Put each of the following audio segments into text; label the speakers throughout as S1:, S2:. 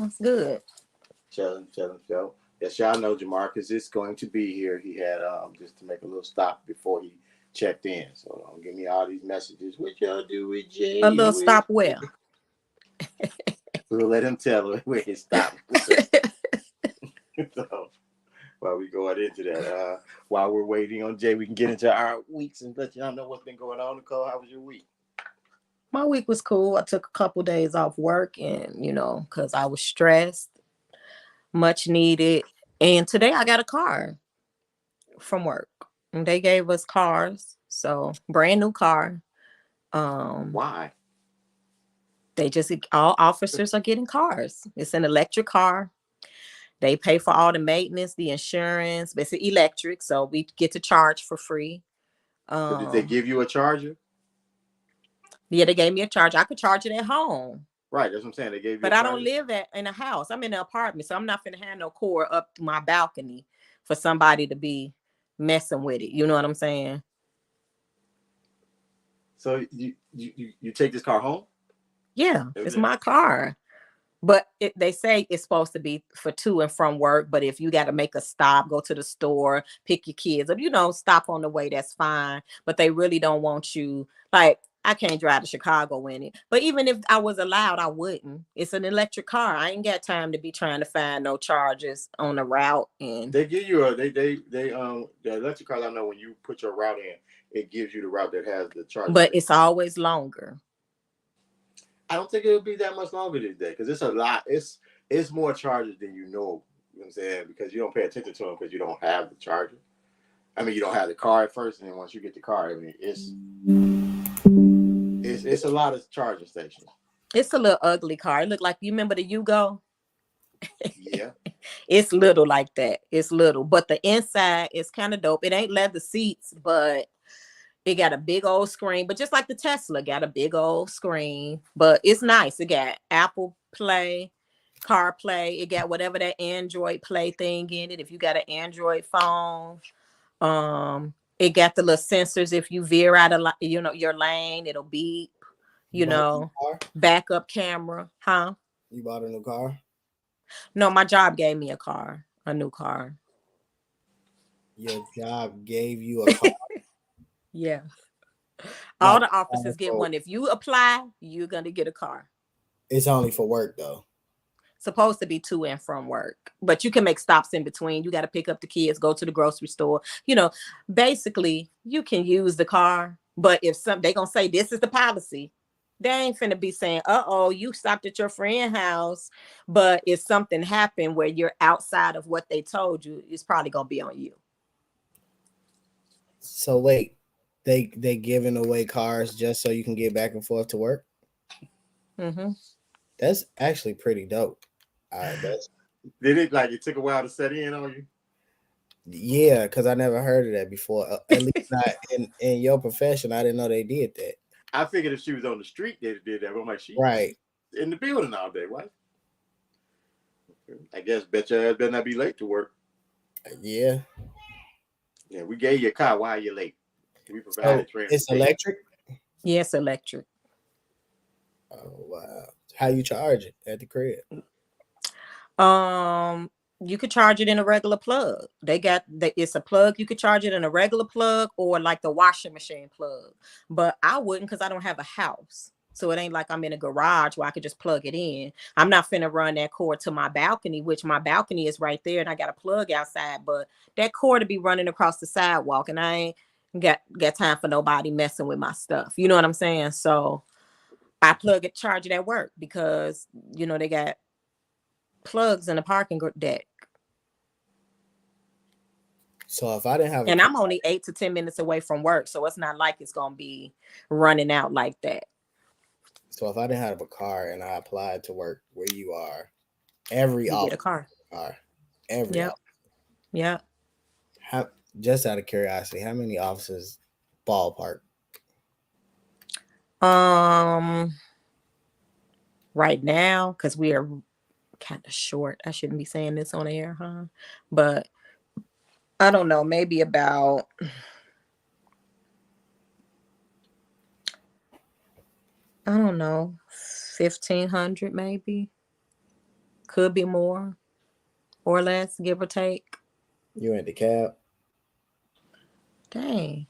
S1: It's good.
S2: Chilling. So, yes, y'all know Jamarcus is going to be here. He had just to make a little stop before he checked in. So don't give me all these messages. What y'all do with
S1: A
S2: Jay?
S1: little stop where?
S2: We'll let him tell where he stopped. So while we going into that, while we're waiting on Jay, we can get into our weeks and let y'all know what's been going on. Nicole, how was your week?
S1: My week was cool. I took a couple days off work and, because I was stressed, much needed. And today I got a car from work. And they gave us cars. So brand new car.
S2: Why?
S1: They just, all officers are getting cars. It's an electric car. They pay for all the maintenance, the insurance. But it's electric, so we get to charge for free.
S2: But did they give you a charger?
S1: Yeah, they gave me a charger. I could charge it at home.
S2: Right, that's what I'm saying. They gave you
S1: But
S2: a
S1: I
S2: charger?
S1: don't live in a house. I'm in an apartment, so I'm not finna have no cord up to my balcony for somebody to be messing with it. You know what I'm saying?
S2: So you take this car home?
S1: Yeah, it's my car. But they say it's supposed to be for to and from work. But if you got to make a stop, go to the store, pick your kids up, stop on the way, that's fine. But they really don't want you. Like, I can't drive to Chicago in it. But even if I was allowed, I wouldn't. It's an electric car. I ain't got time to be trying to find no charges on the route. And
S2: they give you the electric car. I know when you put your route in, it gives you the route that has the charger.
S1: But it's always longer.
S2: I don't think it'll be that much longer these days because it's a lot. It's more chargers than you know. You know what I'm saying? Because you don't pay attention to them because you don't have the charger. I mean, you don't have the car at first, and then once you get the car, I mean, it's a lot of charging stations.
S1: It's a little ugly car. It look like, you remember the Yugo?
S2: Yeah.
S1: It's little like that. It's little, but the inside is kind of dope. It ain't leather seats, but it got a big old screen. But just like the Tesla, got a big old screen. But it's nice. It got Apple Play, CarPlay. It got whatever that Android Play thing in it. If you got an Android phone, it got the little sensors. If you veer out of your lane, it'll beep. Backup camera, huh?
S3: You bought a new car?
S1: No, my job gave me a new car.
S3: Your job gave you a car?
S1: Yeah. All the officers get one. If you apply, you're going to get a car.
S3: It's only for work, though.
S1: Supposed to be to and from work. But you can make stops in between. You got to pick up the kids, go to the grocery store. Basically, you can use the car. But if they going to say, this is the policy, they ain't finna be saying, you stopped at your friend's house. But if something happened where you're outside of what they told you, it's probably going to be on you.
S3: So wait, they giving away cars just so you can get back and forth to work?
S1: Mm-hmm.
S3: That's actually pretty dope.
S2: Did it took a while to set in on you?
S3: Yeah, because I never heard of that before. At least not in your profession. I didn't know they did that.
S2: I figured if she was on the street, they did that. But I'm like, she's
S3: right
S2: in the building all day. What? I guess bet your ass better not be late to work.
S3: Yeah.
S2: Yeah, we gave you a car. Why are you late? We provided transportation.
S3: It's electric?
S1: Yes, electric.
S3: Oh, wow. How you charge it at the crib?
S1: You could charge it in a regular plug. It's a plug. You could charge it in a regular plug or like the washing machine plug. But I wouldn't because I don't have a house. So it ain't like I'm in a garage where I could just plug it in. I'm not finna run that cord to my balcony, which my balcony is right there and I got a plug outside. But that cord to be running across the sidewalk and I ain't got time for nobody messing with my stuff. You know what I'm saying? So I charge it at work because, they got plugs in the parking deck.
S3: So if I didn't have
S1: I'm only 8 to 10 minutes away from work, so it's not like it's gonna be running out like that.
S3: So if I didn't have a car and I applied to work where you are, every office
S1: get a car.
S3: Every
S1: office. Yeah.
S3: Just out of curiosity, how many offices ballpark?
S1: Right now, because we are kind of short. I shouldn't be saying this on air, huh? But I don't know, maybe about I don't know, 1,500 maybe. Could be more or less, give or take.
S3: You in the cab?
S1: Dang.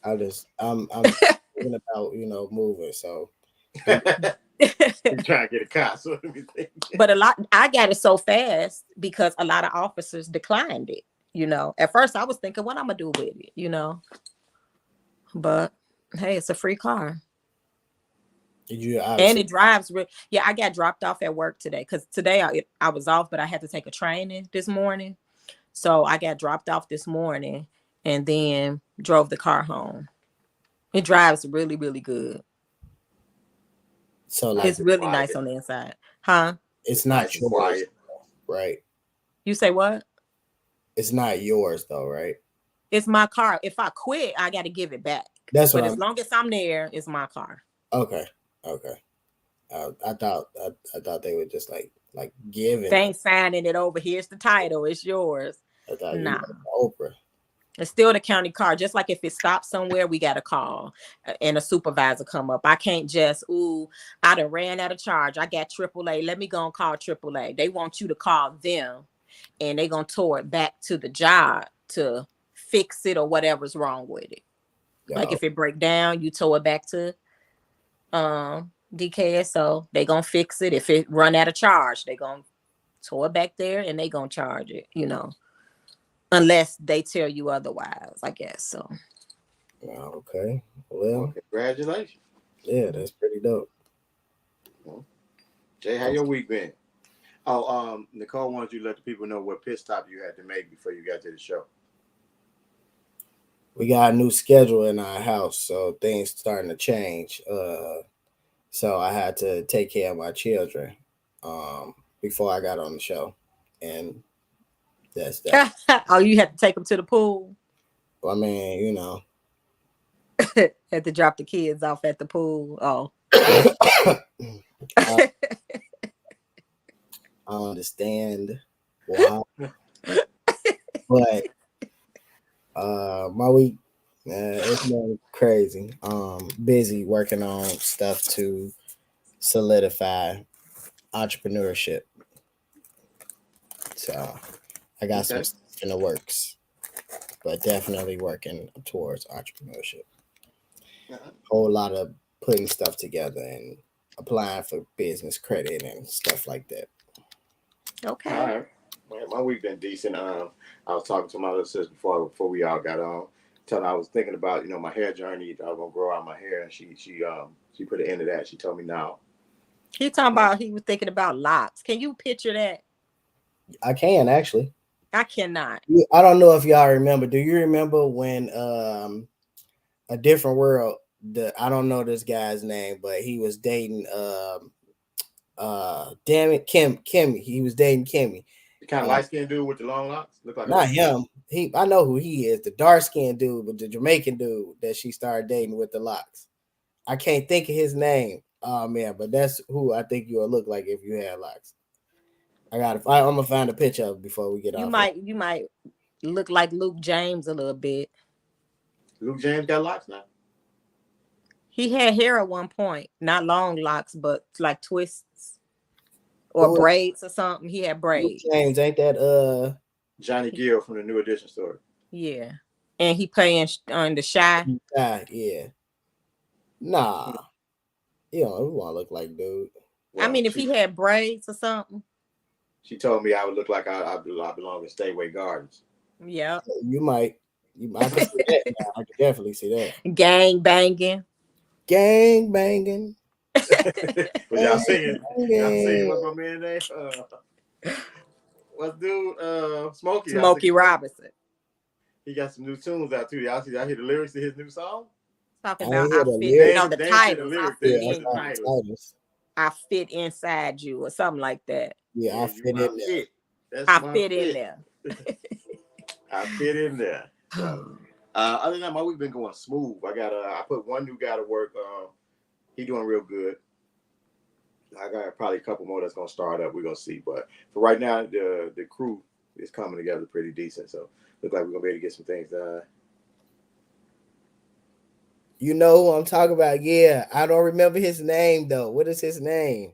S3: I'm thinking about moving. So
S2: You trying to get a car, so let me think.
S1: But I got it so fast because a lot of officers declined it. At first I was thinking what I'm gonna do with it. But hey, it's a free car.
S3: you
S1: And
S3: obviously
S1: it drives. Yeah, I got dropped off at work today because today I was off, but I had to take a training this morning. So I got dropped off this morning and then drove the car home. It drives really, really good.
S3: so like
S1: It's really
S2: Quiet.
S1: nice on the inside. Huh?
S3: it's
S2: Nice
S3: not
S2: and
S3: yours,
S2: quiet.
S3: right?
S1: You say what?
S3: It's not yours though, right?
S1: It's my car. If I quit, I got to give it back.
S3: That's what
S1: But as
S3: I'm.
S1: long as I'm there, it's my car.
S3: Okay, okay. I thought they were just like giving
S1: They
S3: it.
S1: ain't signing it over. Here's the title. It's yours.
S3: I thought
S1: Nah.
S3: Oprah.
S1: It's still the county car. Just like if it stops somewhere, we got to call and a supervisor come up. I can't just, I done ran out of charge. I got AAA. Let me go and call AAA. They want you to call them and they going to tow it back to the job to fix it or whatever's wrong with it. Like
S3: No,
S1: if it break down, you tow it back to DKSO. They going to fix it. If it run out of charge, they going to tow it back there and they going to charge it, unless they tell you otherwise, I guess. So
S3: okay.
S2: Well,
S3: Well,
S2: congratulations.
S3: yeah, that's pretty dope.
S2: Jay, how your week been? Oh, Nicole wanted you to let the people know what pit stop you had to make before you got to the show.
S3: We got a new schedule in our house, so things starting to change. So I had to take care of my children before I got on the show, and that's that.
S1: oh, you had to take them to the pool.
S3: I mean,
S1: Had to drop the kids off at the pool. Oh.
S3: I understand why, but my week it's been crazy. Busy working on stuff to solidify entrepreneurship. So I got some
S2: Okay.
S3: stuff in the works, but definitely working towards entrepreneurship. Whole lot of putting stuff together and applying for business credit and stuff like that.
S1: Okay.
S2: All right. Man, my week been decent. I was talking to my little sister before we all got on. Telling her I was thinking about my hair journey. I was gonna grow out my hair, and she put an end to that. She told me now.
S1: He talking about he was thinking about locks. Can you picture that?
S3: I can actually.
S1: I cannot.
S3: I don't know if y'all remember. Do you remember when A Different World? I don't know this guy's name, but he was dating damn it, Kimmy. He was dating Kimmy.
S2: The kind of light skinned dude with the long locks. Look like
S3: Not him. I know who he is. The dark skinned dude, but the Jamaican dude that she started dating with the locks. I can't think of his name. Oh man, but that's who I think you'll look like if you had locks. I'm gonna find a picture of it before we get
S1: You
S3: off.
S1: you might look like Luke James a little bit.
S2: Luke James got locks now.
S1: He had hair at one point, not long locks, but like twists or braids or something. He had braids.
S3: Luke James, ain't that
S2: Johnny Gill from the New Edition story.
S1: Yeah, and he playing on The Shy.
S3: Yeah. Nah. You don't want to look like dude.
S1: Well, I mean, if he had braids or something.
S2: She told me I would look like I belong in Stateway Gardens.
S1: Yeah.
S3: You might. I can see that now. I can definitely see that.
S1: Gang banging.
S3: Gang banging.
S2: But y'all singing what's my man name? What's dude?
S1: Smokey Robinson.
S2: He got some new tunes out too. Y'all hear the lyrics to his new song?
S1: Talking about the
S2: titles.
S1: I fit inside you or something like that.
S3: Yeah, I fit in there.
S1: I fit in there.
S2: I fit in there. So, other than that, my week been going smooth. I put one new guy to work. He doing real good. I got probably a couple more that's gonna start up. We're gonna see, but for right now, the crew is coming together pretty decent. So look like we're gonna be able to get some things done.
S3: You know who I'm talking about? Yeah, I don't remember his name though. What is his name?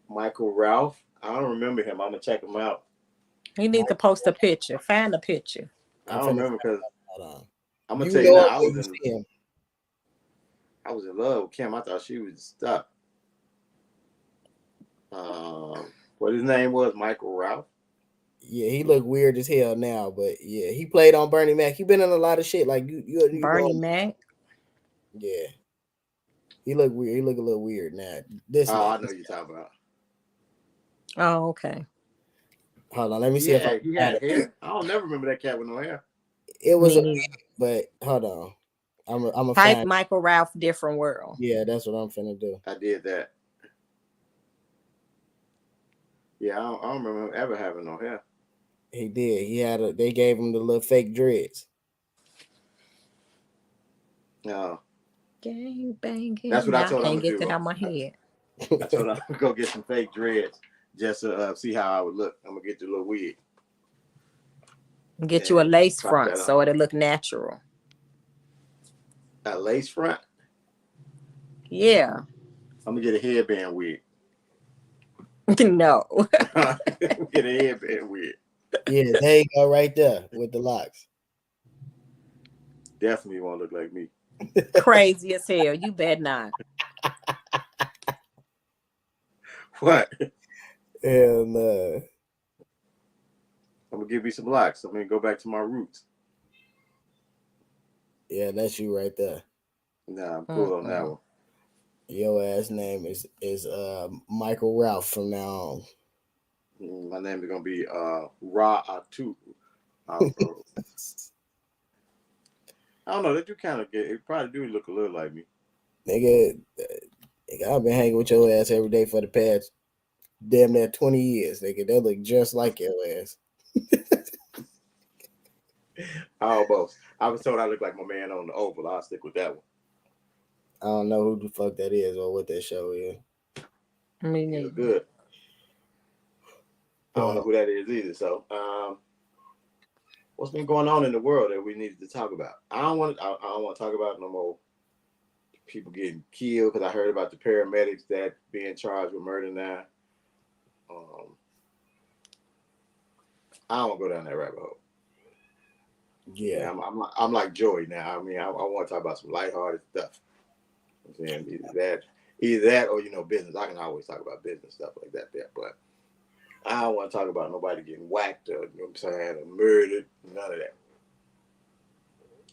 S2: Michael Ralph. I don't remember him. I'm gonna check him out.
S1: He needs to post a picture. Find a picture.
S2: I
S3: I'm
S2: don't
S3: finna
S2: remember because
S3: hold on.
S2: I'm gonna
S3: You
S2: tell you now.
S3: know where you see him.
S2: I was in love with Kim. I thought she was stuck. What his name was? Michael Ralph.
S3: Yeah, he look weird as hell now, but yeah, he played on Bernie Mac. He been in a lot of shit. Like you
S1: Bernie
S3: know,
S1: Mac.
S3: yeah. He look weird. He look a little weird now. This
S2: Oh,
S3: nigga.
S2: I know you're talking about.
S1: Oh, okay.
S3: Hold on, let me see if I
S2: He
S3: find
S2: had
S3: it.
S2: hair. I don't never remember that cat with no hair.
S3: It was
S1: Me
S3: a
S1: neither.
S3: but hold on. I'm a
S1: Type
S3: fan.
S1: Michael Ralph different world.
S3: Yeah, that's what I'm finna do.
S2: I did that. Yeah, I don't remember him ever having no hair.
S3: He did. He had a. They gave him the little fake dreads.
S2: No,
S1: Gang banging.
S2: that's what I
S1: Now I
S2: told him
S1: can't
S2: to
S1: get
S2: do.
S1: that out my head.
S2: I told him to go get some fake dreads just to see how I would look. I'm gonna get the little wig.
S1: Get you a lace
S2: Pop
S1: front
S2: that on.
S1: so it'll look natural.
S2: A lace front.
S1: Yeah.
S2: I'm gonna get a headband wig.
S1: No.
S2: Get a headband wig.
S3: Yeah, there you go, right there with the locks.
S2: Definitely won't look like me.
S1: Crazy as hell. You bet not.
S2: What?
S3: Hell no.
S2: I'm gonna give you some locks. I'm gonna go back to my roots.
S3: Yeah, that's you right there.
S2: Nah, I'm cool on that one.
S3: Your ass name is Michael Ralph from now on.
S2: My name is gonna be Ra Atu. I don't know. That you kind of get. It probably do look a little like me.
S3: Nigga, I've been hanging with your ass every day for the past damn near 20 years. Nigga, they look just like your ass.
S2: Almost. I was told I look like my man on the Oval. I'll stick with that one.
S3: I don't know who the fuck that is or what that show is.
S1: Me
S2: He
S1: neither.
S2: was good. I don't know who that is either. So, what's been going on in the world that we needed to talk about? I don't want to talk about no more people getting killed because I heard about the paramedics that being charged with murder now. I don't want to go down that rabbit hole.
S3: Yeah.
S2: I'm like Joey now. I mean, I want to talk about some lighthearted stuff. I'm saying either that or business. I can always talk about business stuff like that there, but I don't want to talk about nobody getting whacked or what I'm saying, or murdered. None of that.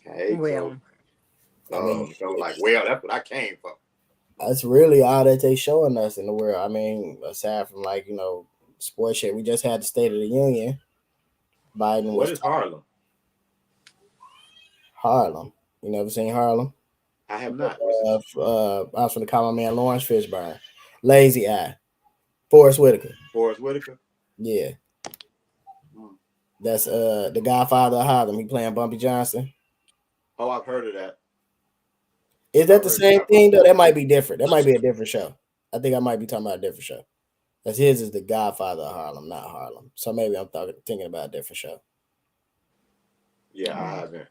S2: Hey,
S1: Well,
S2: so like, well, that's what I came for.
S3: That's really all that they showing us in the world. I mean, aside from sports shit, we just had the State of the Union. Biden
S2: What
S3: was
S2: is Harlem?
S3: Harlem. You never seen Harlem?
S2: I have not.
S3: I was going to call my man Lawrence Fishburne. Lazy Eye. Forrest Whitaker.
S2: Forrest Whitaker?
S3: Yeah. That's the Godfather of Harlem. He playing Bumpy Johnson.
S2: Oh, I've heard of that.
S3: Is that the same thing though? That might be different. That might be a different show. I think I might be talking about a different show. That's his is the Godfather of Harlem, not Harlem. So maybe I'm thinking about a different show.
S2: Yeah, I haven't.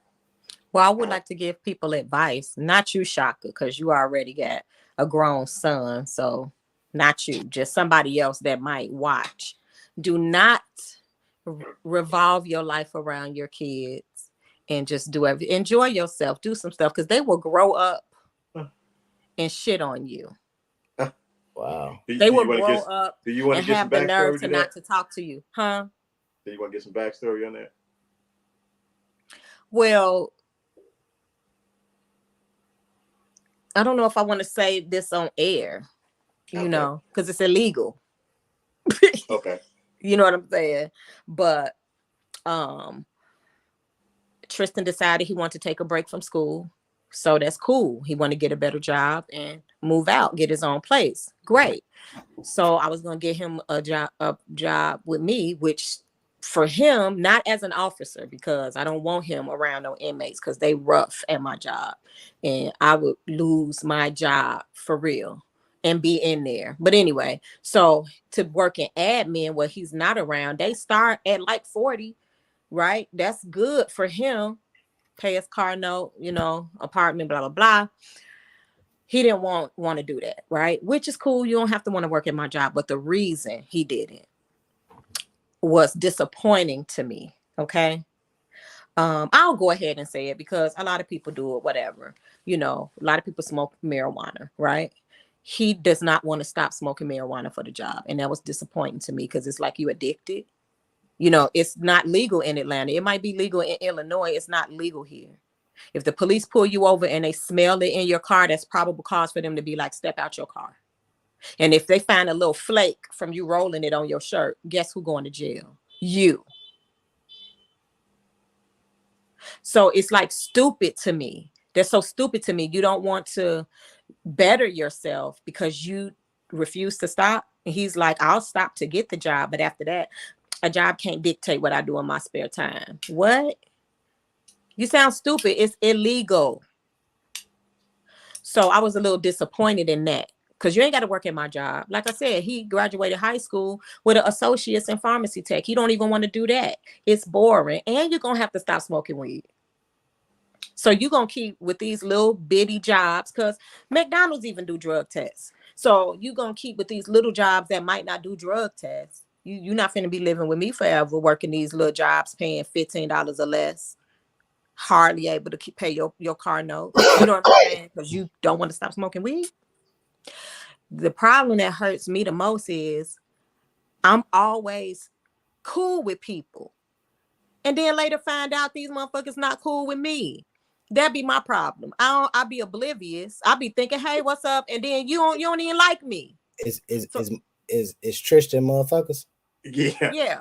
S1: Well, I would like to give people advice, not you, Shaka, because you already got a grown son. So not you, just somebody else that might watch. Do not revolve your life around your kids and just do everything. Enjoy yourself. Do some stuff because they will grow up and shit on you.
S3: Wow.
S1: They will grow up and have the nerve to not to talk to you. Huh?
S2: Do you want to get some backstory on that?
S1: Well, I don't know if I want to say this on air, because it's illegal.
S2: Okay.
S1: You know what I'm saying? But Tristan decided he wanted to take a break from school. So that's cool. He wanted to get a better job and move out, get his own place. Great. So I was going to get him a job with me, which for him, not as an officer, because I don't want him around no inmates because they rough at my job. And I would lose my job for real and be in there. But anyway, so to work in admin where he's not around, they start at like 40, right? That's good for him. Pay his car note, apartment, blah, blah, blah. He didn't want to do that, right? Which is cool. You don't have to want to work at my job. But the reason he didn't was disappointing to me. Okay. I'll go ahead and say it because a lot of people do it, whatever. A lot of people smoke marijuana, right? He does not want to stop smoking marijuana for the job. And that was disappointing to me because it's like you addicted. It's not legal in Atlanta. It might be legal in Illinois. It's not legal here. If the police pull you over and they smell it in your car, that's probable cause for them to be like, step out your car. And if they find a little flake from you rolling it on your shirt, guess who going to jail? You. So it's like stupid to me. They're so stupid to me. You don't want to better yourself because you refuse to stop. And he's like, I'll stop to get the job. But after that, a job can't dictate what I do in my spare time. What? You sound stupid. It's illegal. So I was a little disappointed in that because you ain't got to work at my job. Like I said, he graduated high school with an associate's in pharmacy tech. He don't even want to do that. It's boring. And you're going to have to stop smoking weed. So you're going to keep with these little bitty jobs because McDonald's even do drug tests. So you're going to keep with these little jobs that might not do drug tests. You're not going to be living with me forever working these little jobs paying $15 or less. Hardly able to pay your car note. You know what I'm saying? Because you don't want to stop smoking weed. The problem that hurts me the most is I'm always cool with people. And then later find out these motherfuckers not cool with me. That'd be my problem. I'll be oblivious. I'll be thinking, hey, what's up? And then you don't even like me.
S3: Is Tristan motherfuckers?
S2: Yeah.
S1: Yeah.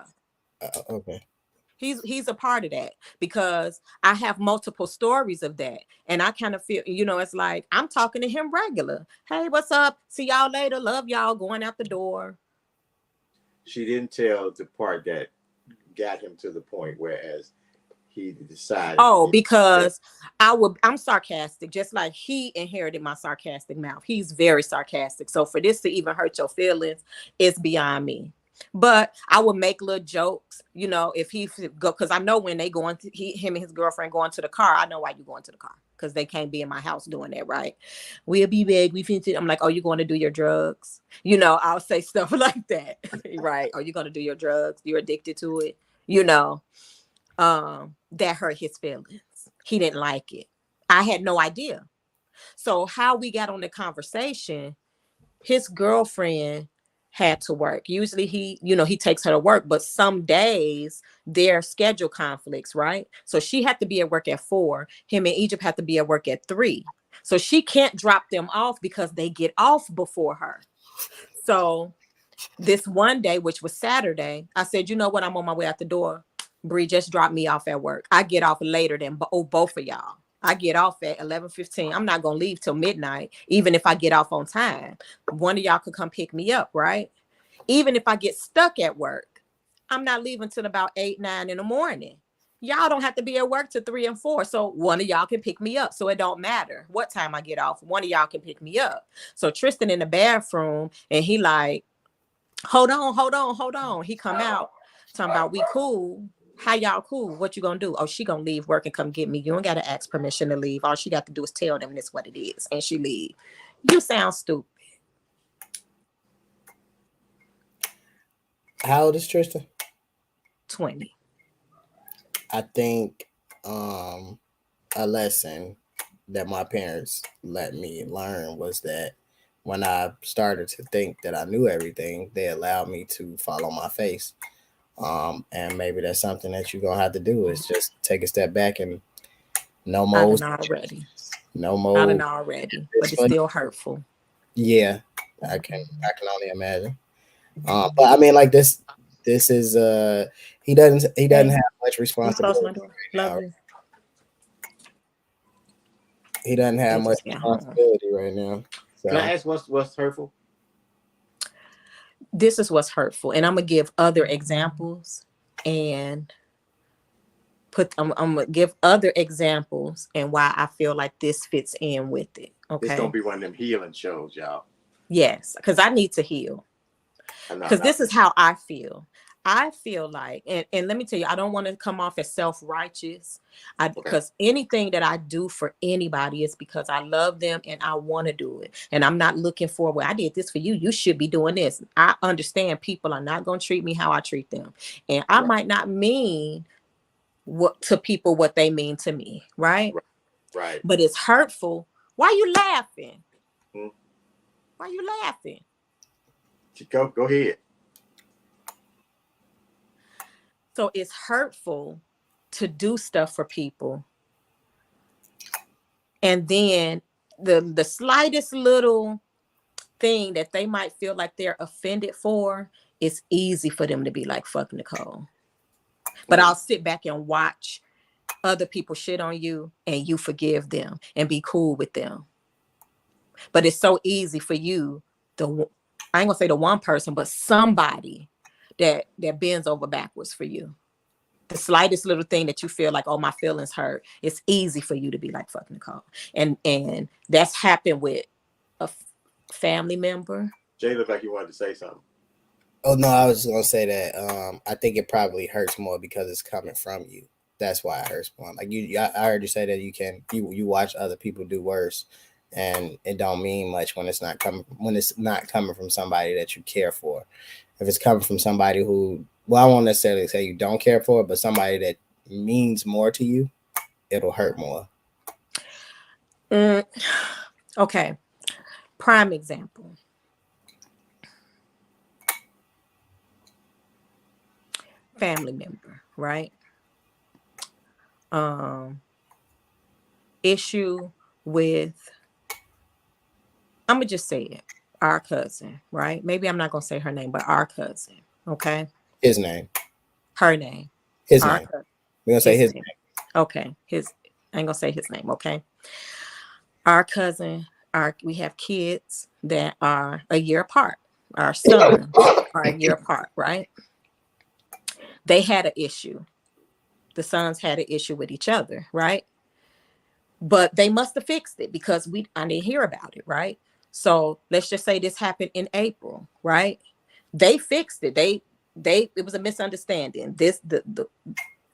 S3: Okay.
S1: He's a part of that because I have multiple stories of that. And I kind of feel, it's like I'm talking to him regular. Hey, what's up? See y'all later. Love y'all. Going out the door.
S2: She didn't tell the part that got him to the point whereas he decided.
S1: Oh, because I'm sarcastic, just like he inherited my sarcastic mouth. He's very sarcastic. So for this to even hurt your feelings, it's beyond me. But I would make little jokes, if he go, because I know when they go into him and his girlfriend going to the car, I know why you going to the car because they can't be in my house doing that, right? We'll be back. I'm like, oh, you going to do your drugs? I'll say stuff like that, right? Are you going to do your drugs? You're addicted to it, that hurt his feelings. He didn't like it. I had no idea. So how we got on the conversation, his girlfriend had to work. Usually he takes her to work, but some days their schedule conflicts, right? So she had to be at work at 4. Him and Egypt had to be at work at 3. So she can't drop them off because they get off before her. So this one day, which was Saturday, I said, you know what? I'm on my way out the door. Bree, just drop me off at work. I get off later than both of y'all. I get off at 11:15. I'm not going to leave till midnight, even if I get off on time. One of y'all could come pick me up, right? Even if I get stuck at work, I'm not leaving till about 8, 9 in the morning. Y'all don't have to be at work till 3 and 4. So one of y'all can pick me up. So it don't matter what time I get off. One of y'all can pick me up. So Tristan in the bathroom and he like, hold on. He come out talking about we cool. How y'all cool? What you gonna do? Oh, she gonna leave work and come get me. You don't gotta ask permission to leave. All she got to do is tell them this what it is, and she leave. You sound stupid.
S3: How old is Tristan?
S1: 20.
S3: I think a lesson that my parents let me learn was that when I started to think that I knew everything, they allowed me to follow my face. And maybe that's something that you're gonna have to do is just take a step back and no more.
S1: I done already, but it's still hurtful.
S3: Yeah, I can only imagine. But I mean, like this is he doesn't have much responsibility. He doesn't have much responsibility right now. So.
S2: Can I ask what's hurtful?
S1: This is what's hurtful, and I'm gonna give other examples and I'm gonna give other examples and why I feel like this fits in with it. Okay,
S2: it's gonna be one of them healing shows, y'all.
S1: Yes, because I need to heal. Because this is how I feel. I feel like, and let me tell you, I don't want to come off as self-righteous.
S2: Okay.
S1: Because anything that I do for anybody is because I love them and I want to do it. And I'm not looking for, well, I did this for you. You should be doing this. I understand people are not going to treat me how I treat them. And I
S2: Right.
S1: might not mean what to people what they mean to me, right?
S2: Right.
S1: But it's hurtful. Why you laughing?
S2: Hmm.
S1: Why you laughing?
S2: Go ahead.
S1: So it's hurtful to do stuff for people, and then the slightest little thing that they might feel like they're offended for, it's easy for them to be like, fuck Nicole. But I'll sit back and watch other people shit on you and you forgive them and be cool with them. But it's so easy for you, I ain't gonna say the one person, but somebody that bends over backwards for you. The slightest little thing that you feel like, oh, my feelings hurt, it's easy for you to be like, fuck Nicole. And that's happened with a family member.
S2: Jay looked like you wanted to say something.
S3: Oh no, I was just gonna say that I think it probably hurts more because it's coming from you. That's why it hurts more. Like I heard you say that you watch other people do worse, and it don't mean much when it's not coming from somebody that you care for. If it's coming from somebody who, well, I won't necessarily say you don't care for, but somebody that means more to you, it'll hurt more.
S1: Okay. Prime example. Family member, right? Issue with, I'm gonna just say it, our cousin, right? Maybe I'm not gonna say her name, but our cousin, okay?
S3: His name.
S1: Her name.
S3: His
S1: our
S3: name.
S1: cousin.
S3: We're gonna say his name.
S1: Okay. I ain't gonna say his name, okay? Our cousin, we have kids that are a year apart. Our sons are a year apart, right? They had an issue. The sons had an issue with each other, right? But they must have fixed it because I didn't hear about it, right? So let's just say this happened in April, right? They fixed it. It was a misunderstanding.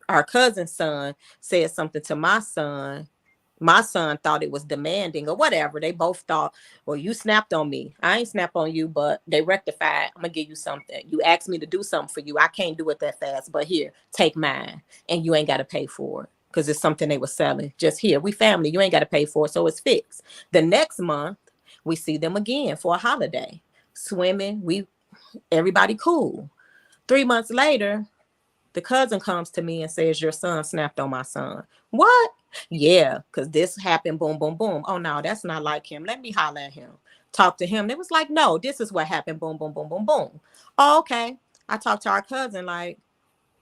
S1: Our cousin's son said something to my son. My son thought it was demanding or whatever. They both thought, well, you snapped on me. I ain't snap on you, but they rectified. I'm going to give you something. You asked me to do something for you. I can't do it that fast, but here, take mine. And you ain't got to pay for it because it's something they were selling. Just here, we family. You ain't got to pay for it, so it's fixed. The next month, we see them again for a holiday. Swimming, everybody cool. 3 months later, the cousin comes to me and says, your son snapped on my son. What? Yeah, because this happened, boom, boom, boom. Oh, no, that's not like him. Let me holler at him. Talk to him. They was like, no, this is what happened, boom, boom, boom, boom, boom. Oh, okay. I talked to our cousin like,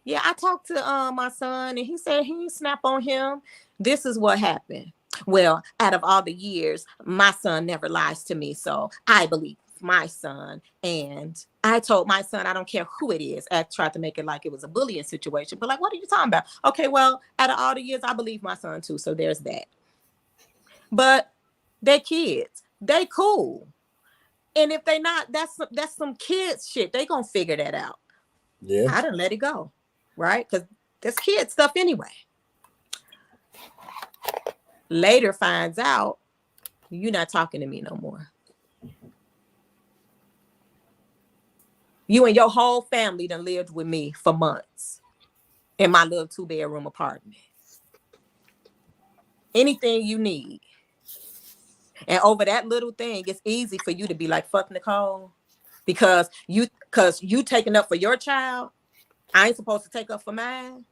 S1: yeah, I talked to my son and he said he didn't snap on him. This is what happened. Well, out of all the years, my son never lies to me, so I believe my son. And I told my son, I don't care who it is. I tried to make it like it was a bullying situation, but like, what are you talking about? Okay, well, out of all the years, I believe my son too, so there's that. But they're kids. They cool. And if they not, that's some kids shit. They gonna figure that out.
S3: Yeah.
S1: I didn't let it go, right? Because that's kid stuff anyway. Later finds out you're not talking to me no more. You and your whole family done lived with me for months in my little 2-bedroom apartment. Anything you need. And over that little thing, it's easy for you to be like, fuck Nicole. Because you taking up for your child. I ain't supposed to take up for mine.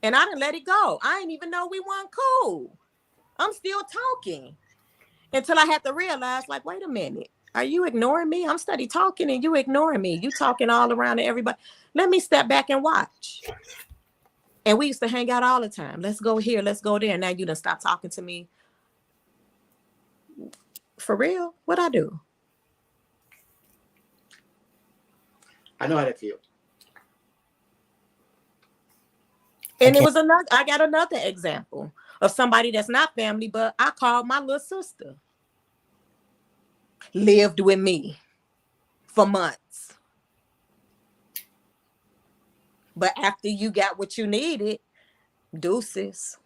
S1: And I didn't let it go. I didn't even know we weren't cool. I'm still talking. Until I had to realize, like, wait a minute. Are you ignoring me? I'm steady talking and you ignoring me. You talking all around to everybody. Let me step back and watch. And we used to hang out all the time. Let's go here. Let's go there. Now you done stop talking to me. For real? What'd I do?
S2: I know how that feels.
S1: And I got another example of somebody that's not family, but I called my little sister. Lived with me for months. But after you got what you needed, deuces.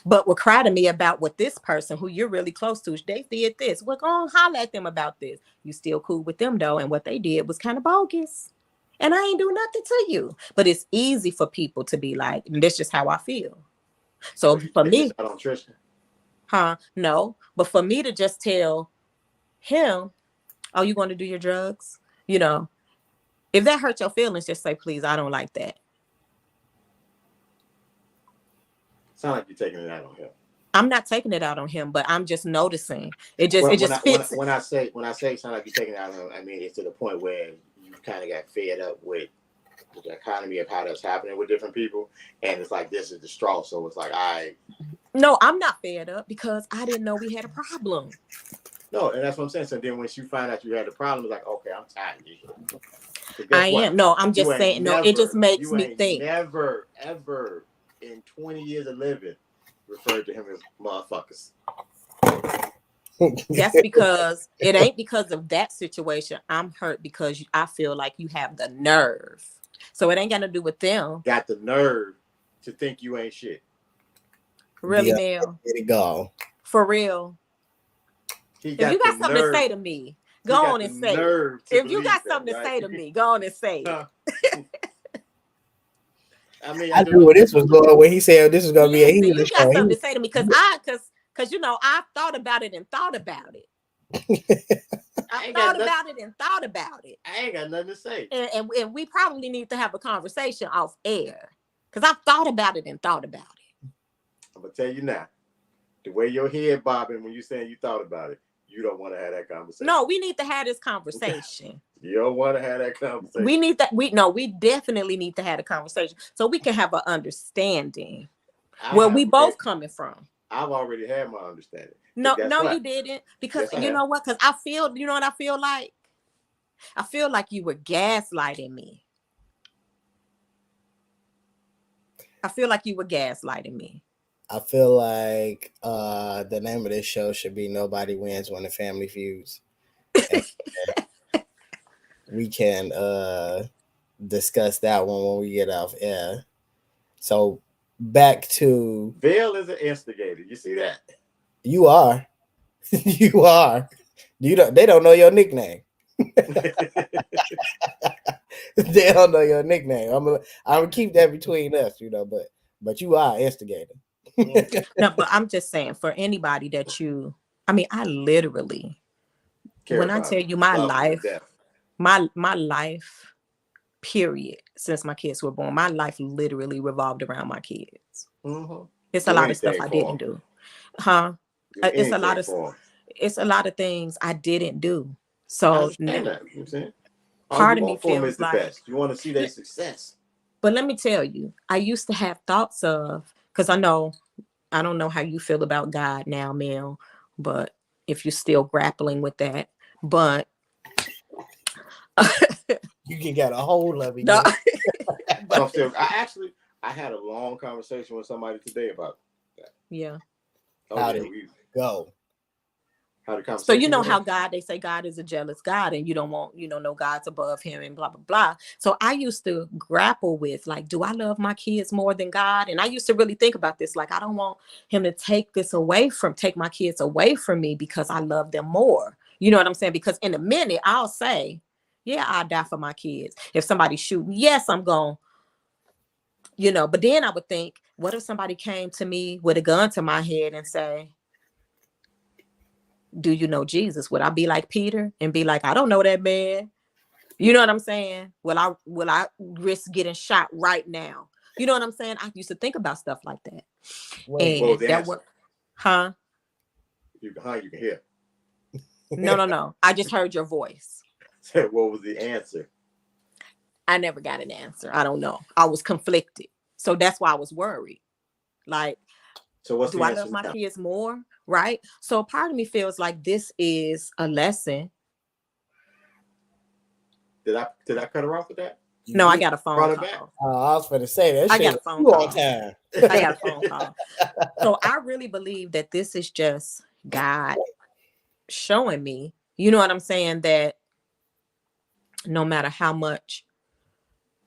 S1: But what cried to me about what this person who you're really close to, they did this. Well, go on, holler at them about this. You still cool with them though, and what they did was kind of bogus. And I ain't do nothing to you. But it's easy for people to be like, and that's just how I feel. So for me,
S2: I don't trust
S1: huh? No. But for me to just tell him, oh, you going to do your drugs? You know, if that hurt your feelings, just say, please, I don't like that.
S2: Sound like you're taking it out on him.
S1: I'm not taking it out on him, but I'm just noticing. It just fits.
S2: When I say sound like you're taking it out on him, I mean it's to the point where you kind of got fed up with the economy of how that's happening with different people, and it's like this is the straw. So it's like
S1: No, I'm not fed up because I didn't know we had a problem.
S2: No, and that's what I'm saying. So then when you find out you had a problem, it's like, okay, I'm tired of you.
S1: I am. No, I'm just saying. No, it just makes me think.
S2: Never, ever in 20 years of living referred to him as motherfuckers.
S1: That's because it ain't because of that situation. I'm hurt because I feel like you have the nerve. So it ain't got to do with them.
S2: Got the nerve to think you ain't shit.
S1: Really, Mel?
S3: Let it go.
S1: For real. If you got something to say to me, go on and say it. If you got something to say to me, go on and say it.
S2: I mean,
S3: I knew where this was going when he said this was going to be a healing show.
S1: You got something to say to me because you know, I thought about it and thought about it. I thought about it and thought about it.
S2: I ain't got nothing to say.
S1: And we probably need to have a conversation off air because I thought about it and thought about it.
S2: I'm going to tell you now, the way your head bobbing when you saying you thought about it, you don't want to have that conversation.
S1: No, we need to have this conversation.
S2: You don't want to have that conversation.
S1: We need that. We definitely need to have a conversation so we can have an understanding where we both coming from.
S2: I've already had my understanding.
S1: No, you didn't. Because you know what? Because I feel, you know what I feel like? I feel like you were gaslighting me. I feel like you were gaslighting me.
S3: I feel like the name of this show should be Nobody Wins When the Family Feuds. We can discuss that one when we get off air. So back to
S2: Bill is an instigator. You see that?
S3: You are. You are. They don't know your nickname. They don't know your nickname. I'm gonna keep that between us, you know, but you are an instigator.
S1: No, but I'm just saying for anybody that I literally, when I tell you my life, period, since my kids were born, my life literally revolved around my kids. Mm-hmm. It's a lot of stuff I didn't do. Huh? It's a lot of things I didn't do. So part of me feels like
S2: you want to see their success.
S1: But let me tell you, I used to have thoughts of, because I don't know how you feel about God now, Mel, but if you're still grappling with that, but
S3: you can get a hold of it.
S1: No.
S2: I had a long conversation with somebody today about that.
S1: Yeah.
S3: How did we go?
S1: So you know how they say God is a jealous God and you don't want, no God's above him and blah, blah, blah. So I used to grapple with like, do I love my kids more than God? And I used to really think about this. Like, I don't want him to take my kids away from me because I love them more. You know what I'm saying? Because in a minute I'll say, yeah, I'll die for my kids. If somebody's shooting, yes, I'm going, but then I would think, what if somebody came to me with a gun to my head and say, do you know Jesus? Would I be like Peter and be like, I don't know that man? You know what I'm saying? Will I risk getting shot right now? You know what I'm saying? I used to think about stuff like that.
S2: You can hear.
S1: No. I just heard your voice.
S2: What was the answer?
S1: I never got an answer. I don't know. I was conflicted. So that's why I was worried. Like,
S2: so what's
S1: do I love my kids more? Right. So part of me feels like this is a lesson.
S2: Did I cut her off with that?
S1: No, I got a phone call.
S3: I was going to say that.
S1: I got a phone call.
S3: Time.
S1: I got a phone call. So I really believe that this is just God showing me, you know what I'm saying, that no matter how much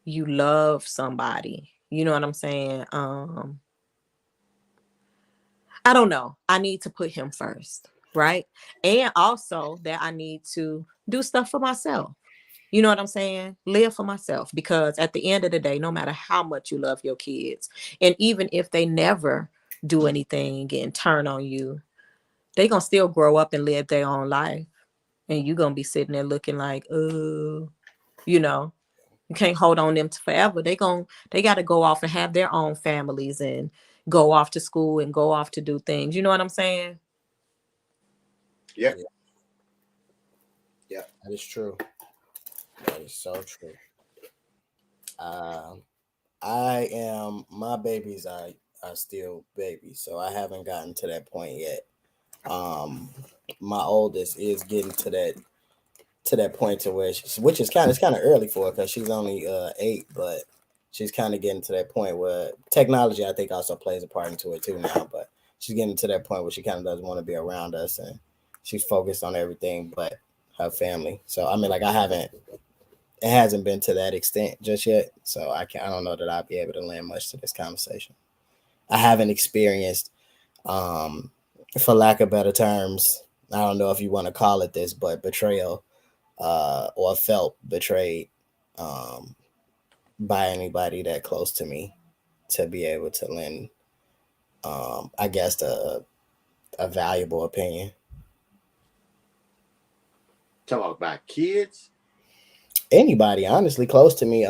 S1: you love somebody. You know what I'm saying? I don't know. I need to put him first, right? And also that I need to do stuff for myself. You know what I'm saying? Live for myself, because at the end of the day, no matter how much you love your kids, and even if they never do anything and turn on you, they gonna still grow up and live their own life, and you gonna be sitting there looking like, you know, you can't hold on them to forever. They got to go off and have their own families and go off to school and go off to do things. You know what I'm saying?
S2: Yeah.
S3: Yeah.
S2: Yeah.
S3: That is true. That is so true. Um, my babies are still babies, so I haven't gotten to that point yet. Um, my oldest is getting to that point to where which is kind of early for her because she's only 8, but she's kind of getting to that point where technology I think also plays a part into it too now. But she's getting to that point where she kind of doesn't want to be around us, and she's focused on everything but her family. So I mean, like it hasn't been to that extent just yet. So I don't know that I'll be able to lend much to this conversation. I haven't experienced, um, for lack of better terms, I don't know if you want to call it this, but betrayal, or felt betrayed, um, by anybody that close to me to be able to lend, I guess, a valuable opinion.
S2: Talking about my kids.
S3: Anybody, honestly, close to me,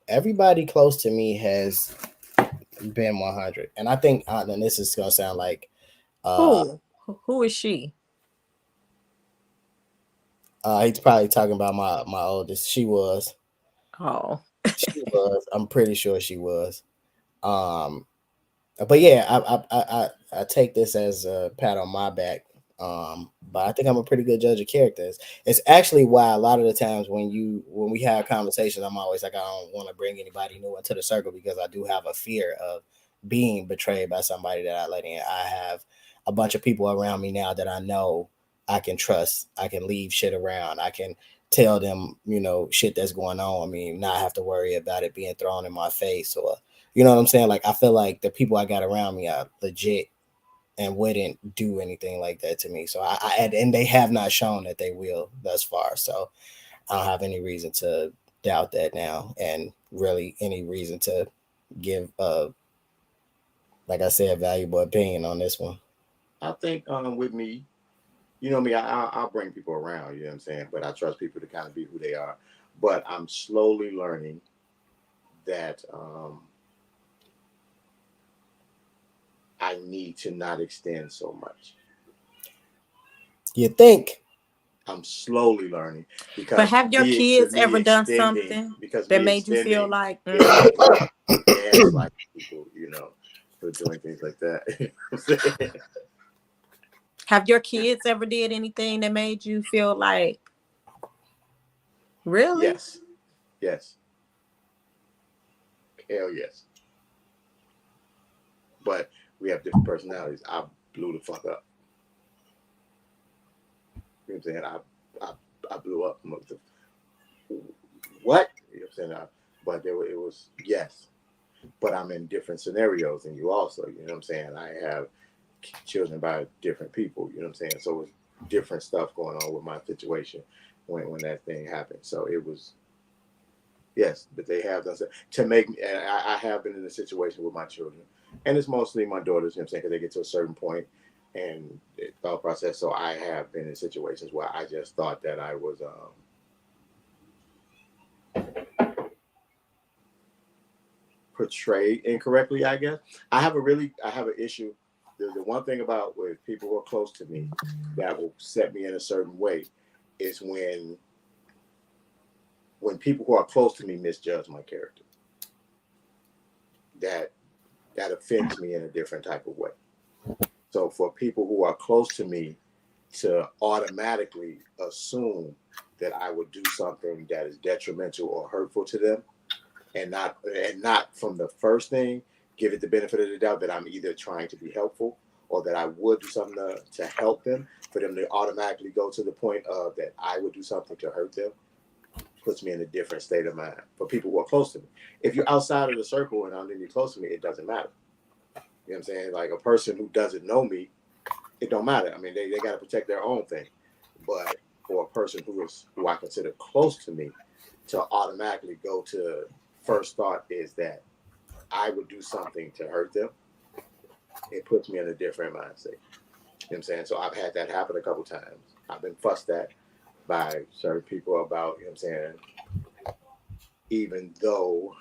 S3: everybody close to me has been 100, and I think, and this is gonna sound like, uh,
S1: Who is she?
S3: he's probably talking about my oldest.
S1: Oh,
S3: She was. I'm pretty sure she was. Um, but yeah, I take this as a pat on my back. But I think I'm a pretty good judge of characters. It's actually why a lot of the times when we have conversations, I'm always like, I don't want to bring anybody new into the circle because I do have a fear of being betrayed by somebody that I let in. I have a bunch of people around me now that I know I can trust. I can leave shit around. I can tell them, shit that's going on. I mean, not have to worry about it being thrown in my face, or you know what I'm saying? Like, I feel like the people I got around me are legit and wouldn't do anything like that to me. So and they have not shown that they will thus far. So I don't have any reason to doubt that now, and really any reason to give, like I said, a valuable opinion on this one.
S2: I think with me, you know me, I'll bring people around. You know what I'm saying? But I trust people to kind of be who they are. But I'm slowly learning that I need to not extend so much.
S3: You think?
S2: I'm slowly learning
S1: but
S2: because
S1: have your kids
S2: me
S1: ever done
S2: extending
S1: something
S2: because
S1: that
S2: me
S1: made you feel
S2: extending
S1: like,
S2: gaslight people, for doing things like that.
S1: have your kids ever did anything that made you feel like, really?
S2: Yes, yes, hell yes. But we have different personalities. I blew the fuck up. You know what I'm saying? I blew up. What? You know what I'm saying? But it was yes. But I'm in different scenarios than you also. You know what I'm saying? I have children by different people. You know what I'm saying? So it's different stuff going on with my situation when that thing happened. So it was yes, but they have done to make me. And I have been in a situation with my children, and it's mostly my daughters. You know what I'm saying? Because they get to a certain point and thought process. So I have been in situations where I just thought that I was portrayed incorrectly. I guess I have an issue. The one thing about with people who are close to me that will set me in a certain way is when people who are close to me misjudge my character. That that offends me in a different type of way. So for people who are close to me to automatically assume that I would do something that is detrimental or hurtful to them, and not from the first thing give it the benefit of the doubt that I'm either trying to be helpful or that I would do something to help them, for them to automatically go to the point of that I would do something to hurt them. puts me in a different state of mind for people who are close to me. If you're outside of the circle and you're close to me, it doesn't matter. You know what I'm saying? Like a person who doesn't know me, it don't matter. I mean, they got to protect their own thing. But for a person who I consider close to me, to automatically go to first thought is that I would do something to hurt them, it puts me in a different mindset. You know what I'm saying? So I've had that happen a couple times. I've been fussed at by certain people about, you know what I'm saying, even though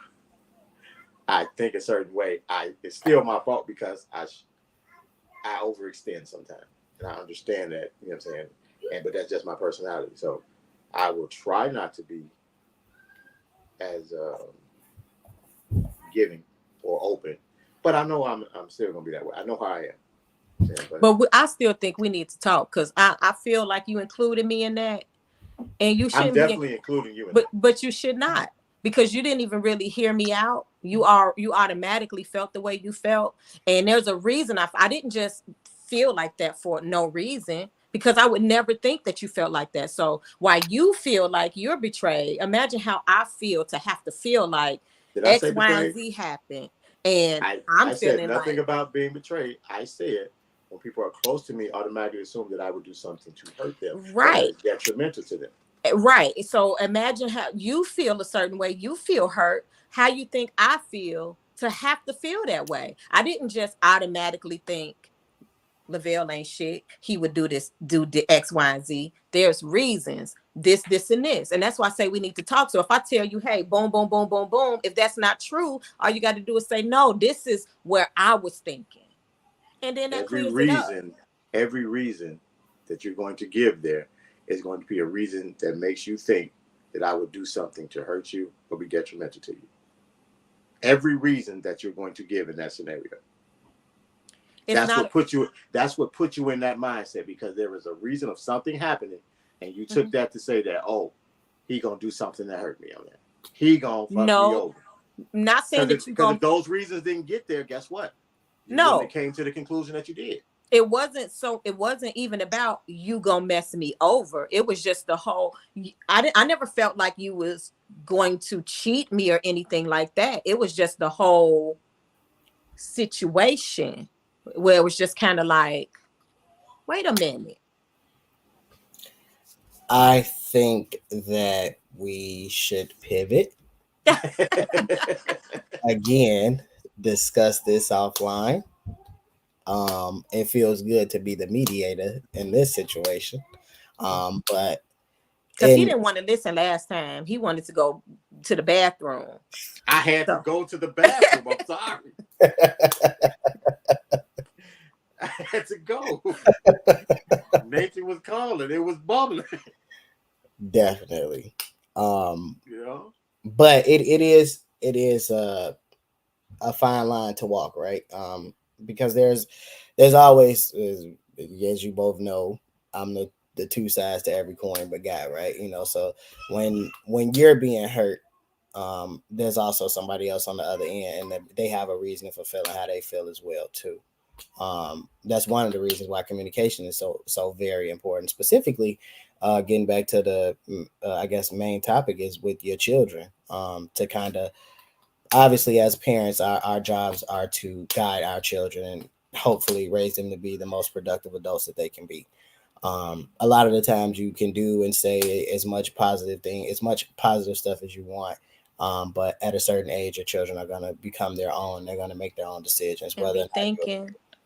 S2: I think a certain way, it's still my fault because I overextend sometimes. And I understand that, you know what I'm saying? But that's just my personality. So I will try not to be as giving or open. But I know I'm still going to be that way. I know how I am.
S1: But I still think we need to talk because I feel like you included me in that. And you shouldn't.
S2: I'm definitely including you in
S1: that. But you should not, because you didn't even really hear me out. You automatically felt the way you felt. And there's a reason I didn't just feel like that for no reason, because I would never think that you felt like that. So while you feel like you're betrayed, imagine how I feel to have to feel like X, Y, and Z happened. And I
S2: said nothing about being betrayed. I said when people are close to me, automatically assume that I would do something to hurt them.
S1: Right.
S2: That is detrimental to them.
S1: Right. So imagine how you feel a certain way. You feel hurt. How you think I feel to have to feel that way. I didn't just automatically think Lavelle ain't shit. He would do the X, Y, and Z. There's reasons. This, and this. And that's why I say we need to talk. So if I tell you, hey, boom, boom, boom, boom, boom, if that's not true, all you got to do is say, no, this is where I was thinking. And then that clears it up.
S2: Every reason that you're going to give there is going to be a reason that makes you think that I would do something to hurt you or be detrimental to you. Every reason that you're going to give in that scenario. That's what put you in that mindset, because there was a reason of something happening, and you took that to say that, oh, he gonna do something that hurt me on that. He gonna fuck me over.
S1: Not saying that you
S2: because if those reasons didn't get there, guess what? You came to the conclusion that you did.
S1: It wasn't even about you gonna mess me over. It was just the whole, I never felt like you was going to cheat me or anything like that. It was just the whole situation where it was just kind of like, wait a minute.
S3: I think that we should pivot. Again, discuss this offline. It feels good to be the mediator in this situation. But
S1: because he didn't want to listen last time. He wanted to go to the bathroom.
S2: I had to go to the bathroom. I'm sorry. I had to go. Nature was calling. It was bubbling.
S3: Definitely.
S2: Yeah.
S3: But it is a fine line to walk, right? Because there's always, as you both know, I'm the two sides to every coin but guy, right? So when you're being hurt, there's also somebody else on the other end, and they have a reason for feeling how they feel as well too. That's one of the reasons why communication is so very important. Specifically, getting back to the I guess main topic is with your children. To kind of, obviously as parents, our jobs are to guide our children and hopefully raise them to be the most productive adults that they can be. A lot of the times you can do and say as much positive stuff as you want. But at a certain age, your children are going to become their own. They're going to make their own decisions.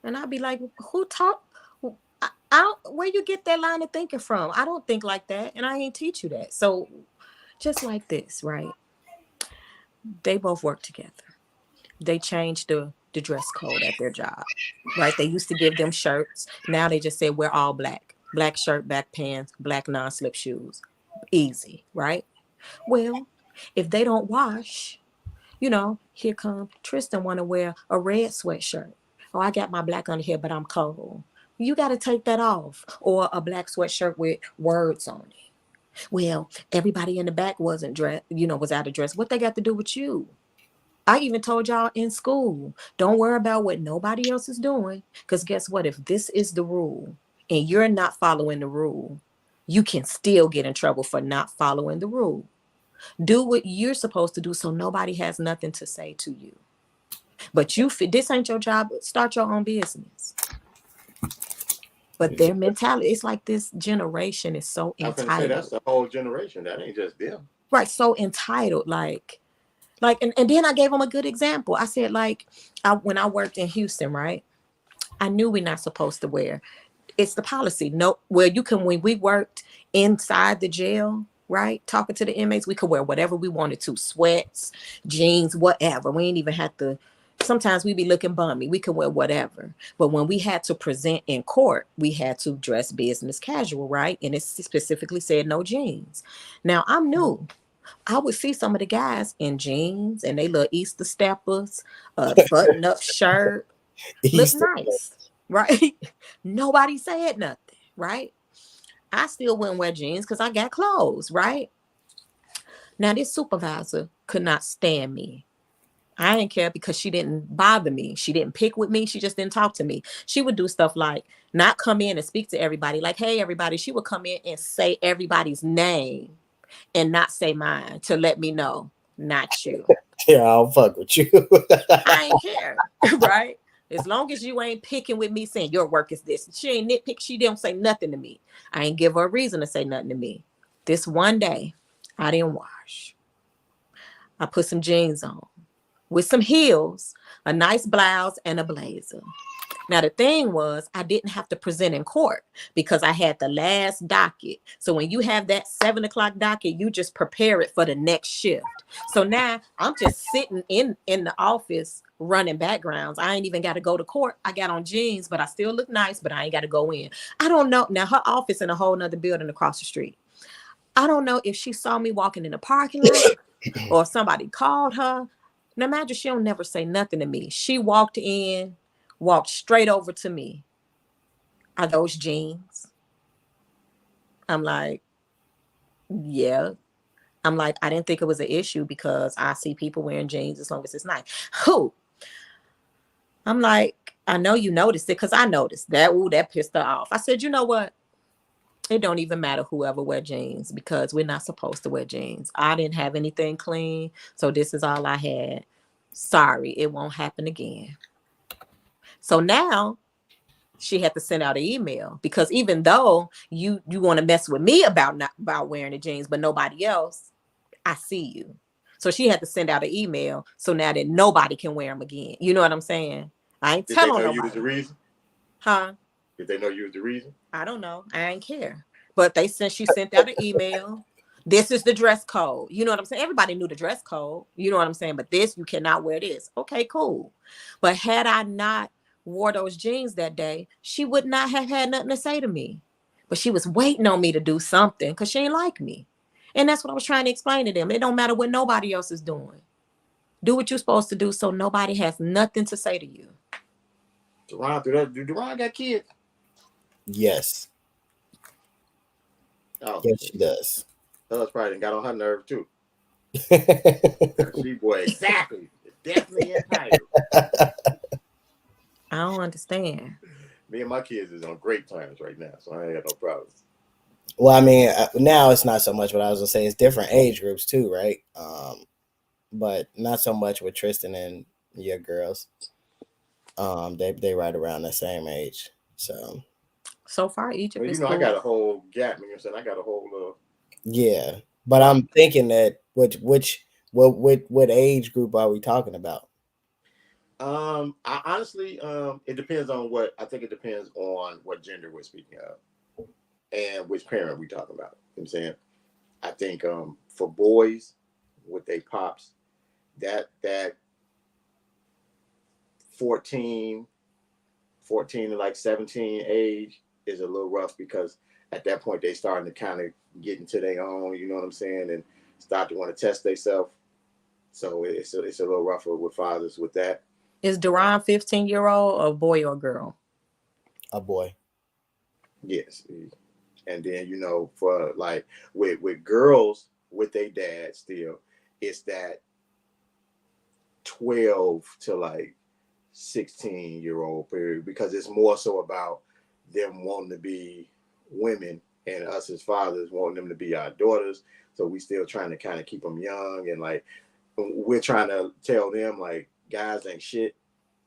S1: And I'll be like, who taught? Where you get that line of thinking from? I don't think like that, and I ain't teach you that. So just like this, right? They both work together. They changed the dress code at their job, right? They used to give them shirts. Now they just say we're all black. Black shirt, black pants, black non-slip shoes. Easy, right? Well, if they don't wash, here come Tristan want to wear a red sweatshirt. Oh, I got my black under here, but I'm cold. You got to take that off. Or a black sweatshirt with words on it. Well, everybody in the back wasn't dressed, was out of dress. What they got to do with you? I even told y'all in school, don't worry about what nobody else is doing. Because guess what? If this is the rule and you're not following the rule, you can still get in trouble for not following the rule. Do what you're supposed to do so nobody has nothing to say to you. But this ain't your job. Start your own business. But their mentality, it's like this generation is so
S2: I'm gonna say that's
S1: entitled.
S2: the whole generation. That ain't just them.
S1: Right, so entitled. And then I gave them a good example. I said, like, when I worked in Houston, right? I knew we're not supposed to wear. It's the policy. No, well, you can, when we worked inside the jail, right? Talking to the inmates, we could wear whatever we wanted to, sweats, jeans, whatever. We ain't even had to, sometimes we be looking bummy. We could wear whatever. But when we had to present in court, we had to dress business casual, right? And it specifically said no jeans. Now I'm new. I would see some of the guys in jeans and they little Easter steppers, button up shirt, look
S3: Easter.
S1: nice, right? Nobody said nothing, right? I still wouldn't wear jeans because I got clothes, right? Now, this supervisor could not stand me. I didn't care because she didn't bother me. She didn't pick with me. She just didn't talk to me. She would do stuff like not come in and speak to everybody. Like, hey, everybody. She would come in and say everybody's name and not say mine to let me know, not you.
S3: Yeah, I'll fuck with you.
S1: I ain't care, right? As long as you ain't picking with me saying your work is this. She ain't nitpick. She don't say nothing to me. I ain't give her a reason to say nothing to me. This one day, I didn't wash. I put some jeans on with some heels, a nice blouse, and a blazer. Now, the thing was, I didn't have to present in court because I had the last docket. So when you have that 7 o'clock docket, you just prepare it for the next shift. So now I'm just sitting in the office running backgrounds. I ain't even got to go to court. I got on jeans, but I still look nice, but I ain't got to go in. I don't know. Now, her office in a whole nother building across the street. I don't know if she saw me walking in the parking lot or if somebody called her. Now, imagine she don't never say nothing to me. She walked straight over to me. Are those jeans? I'm like, yeah. I'm like, I didn't think it was an issue because I see people wearing jeans as long as it's nice. Who? I'm like, I know you noticed it because I noticed that. Ooh, that pissed her off. I said, you know what? It don't even matter whoever wear jeans because we're not supposed to wear jeans. I didn't have anything clean, so this is all I had. Sorry, it won't happen again. So now she had to send out an email because even though you want to mess with me about wearing the jeans, but nobody else, I see you. So she had to send out an email so now that nobody can wear them again. You know what I'm saying? I ain't telling nobody.
S2: Did they know you was the reason?
S1: Huh?
S2: Did they know you was the reason?
S1: I don't know. I ain't care. But she sent out an email. This is the dress code. You know what I'm saying? Everybody knew the dress code. You know what I'm saying? But this, you cannot wear this. Okay, cool. But had I not wore those jeans that day, she would not have had nothing to say to me. But she was waiting on me to do something because she ain't like me. And that's what I was trying to explain to them. It don't matter what nobody else is doing. Do what you're supposed to do so nobody has nothing to say to you.
S2: Deron got kids?
S3: Yes.
S2: Oh,
S3: Yes, she does.
S2: Hers probably got on her nerve too. She boy, exactly. Definitely entitled.
S1: I don't understand.
S2: Me and my kids is on great terms right now, so I ain't got no problems.
S3: Well, I mean, now it's not so much what I was gonna say. It's different age groups too, right? But not so much with Tristan and your girls. They right around the same age.
S1: So far, Egypt
S2: Well,
S1: is
S2: I
S1: cool.
S2: got a whole gap. You know what I'm saying? I got a whole
S3: yeah. But I'm thinking that what age group are we talking about?
S2: I honestly, it depends on what I think. It depends on what gender we're speaking of and which parent we talking about. You know what I'm saying? I think for boys with their pops, that 14 to like 17 age is a little rough because at that point they starting to kind of get into their own, you know what I'm saying, and start to want to test themselves. So it's a little rougher with fathers with that.
S1: Is Deron 15-year-old a boy or girl?
S3: A boy.
S2: Yes. And then, for like with girls with their dad still, it's that 12 to like 16-year-old period because it's more so about them wanting to be women and us as fathers wanting them to be our daughters. So we still trying to kind of keep them young, and like we're trying to tell them like guys ain't shit.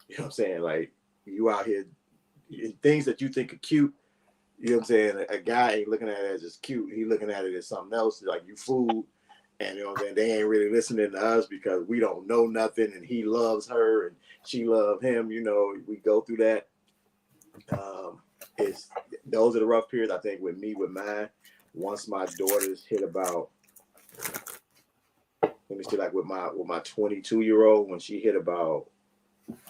S2: You know what I'm saying? Like you out here, things that you think are cute. You know what I'm saying? A guy ain't looking at it as just cute. He looking at it as something else, like you food. And you know what I'm saying? They ain't really listening to us because we don't know nothing, and he loves her and she loves him. You know, we go through that. It's those are the rough periods. I think with me, with mine, once my daughters hit about, let me see, like with my 22-year-old, when she hit about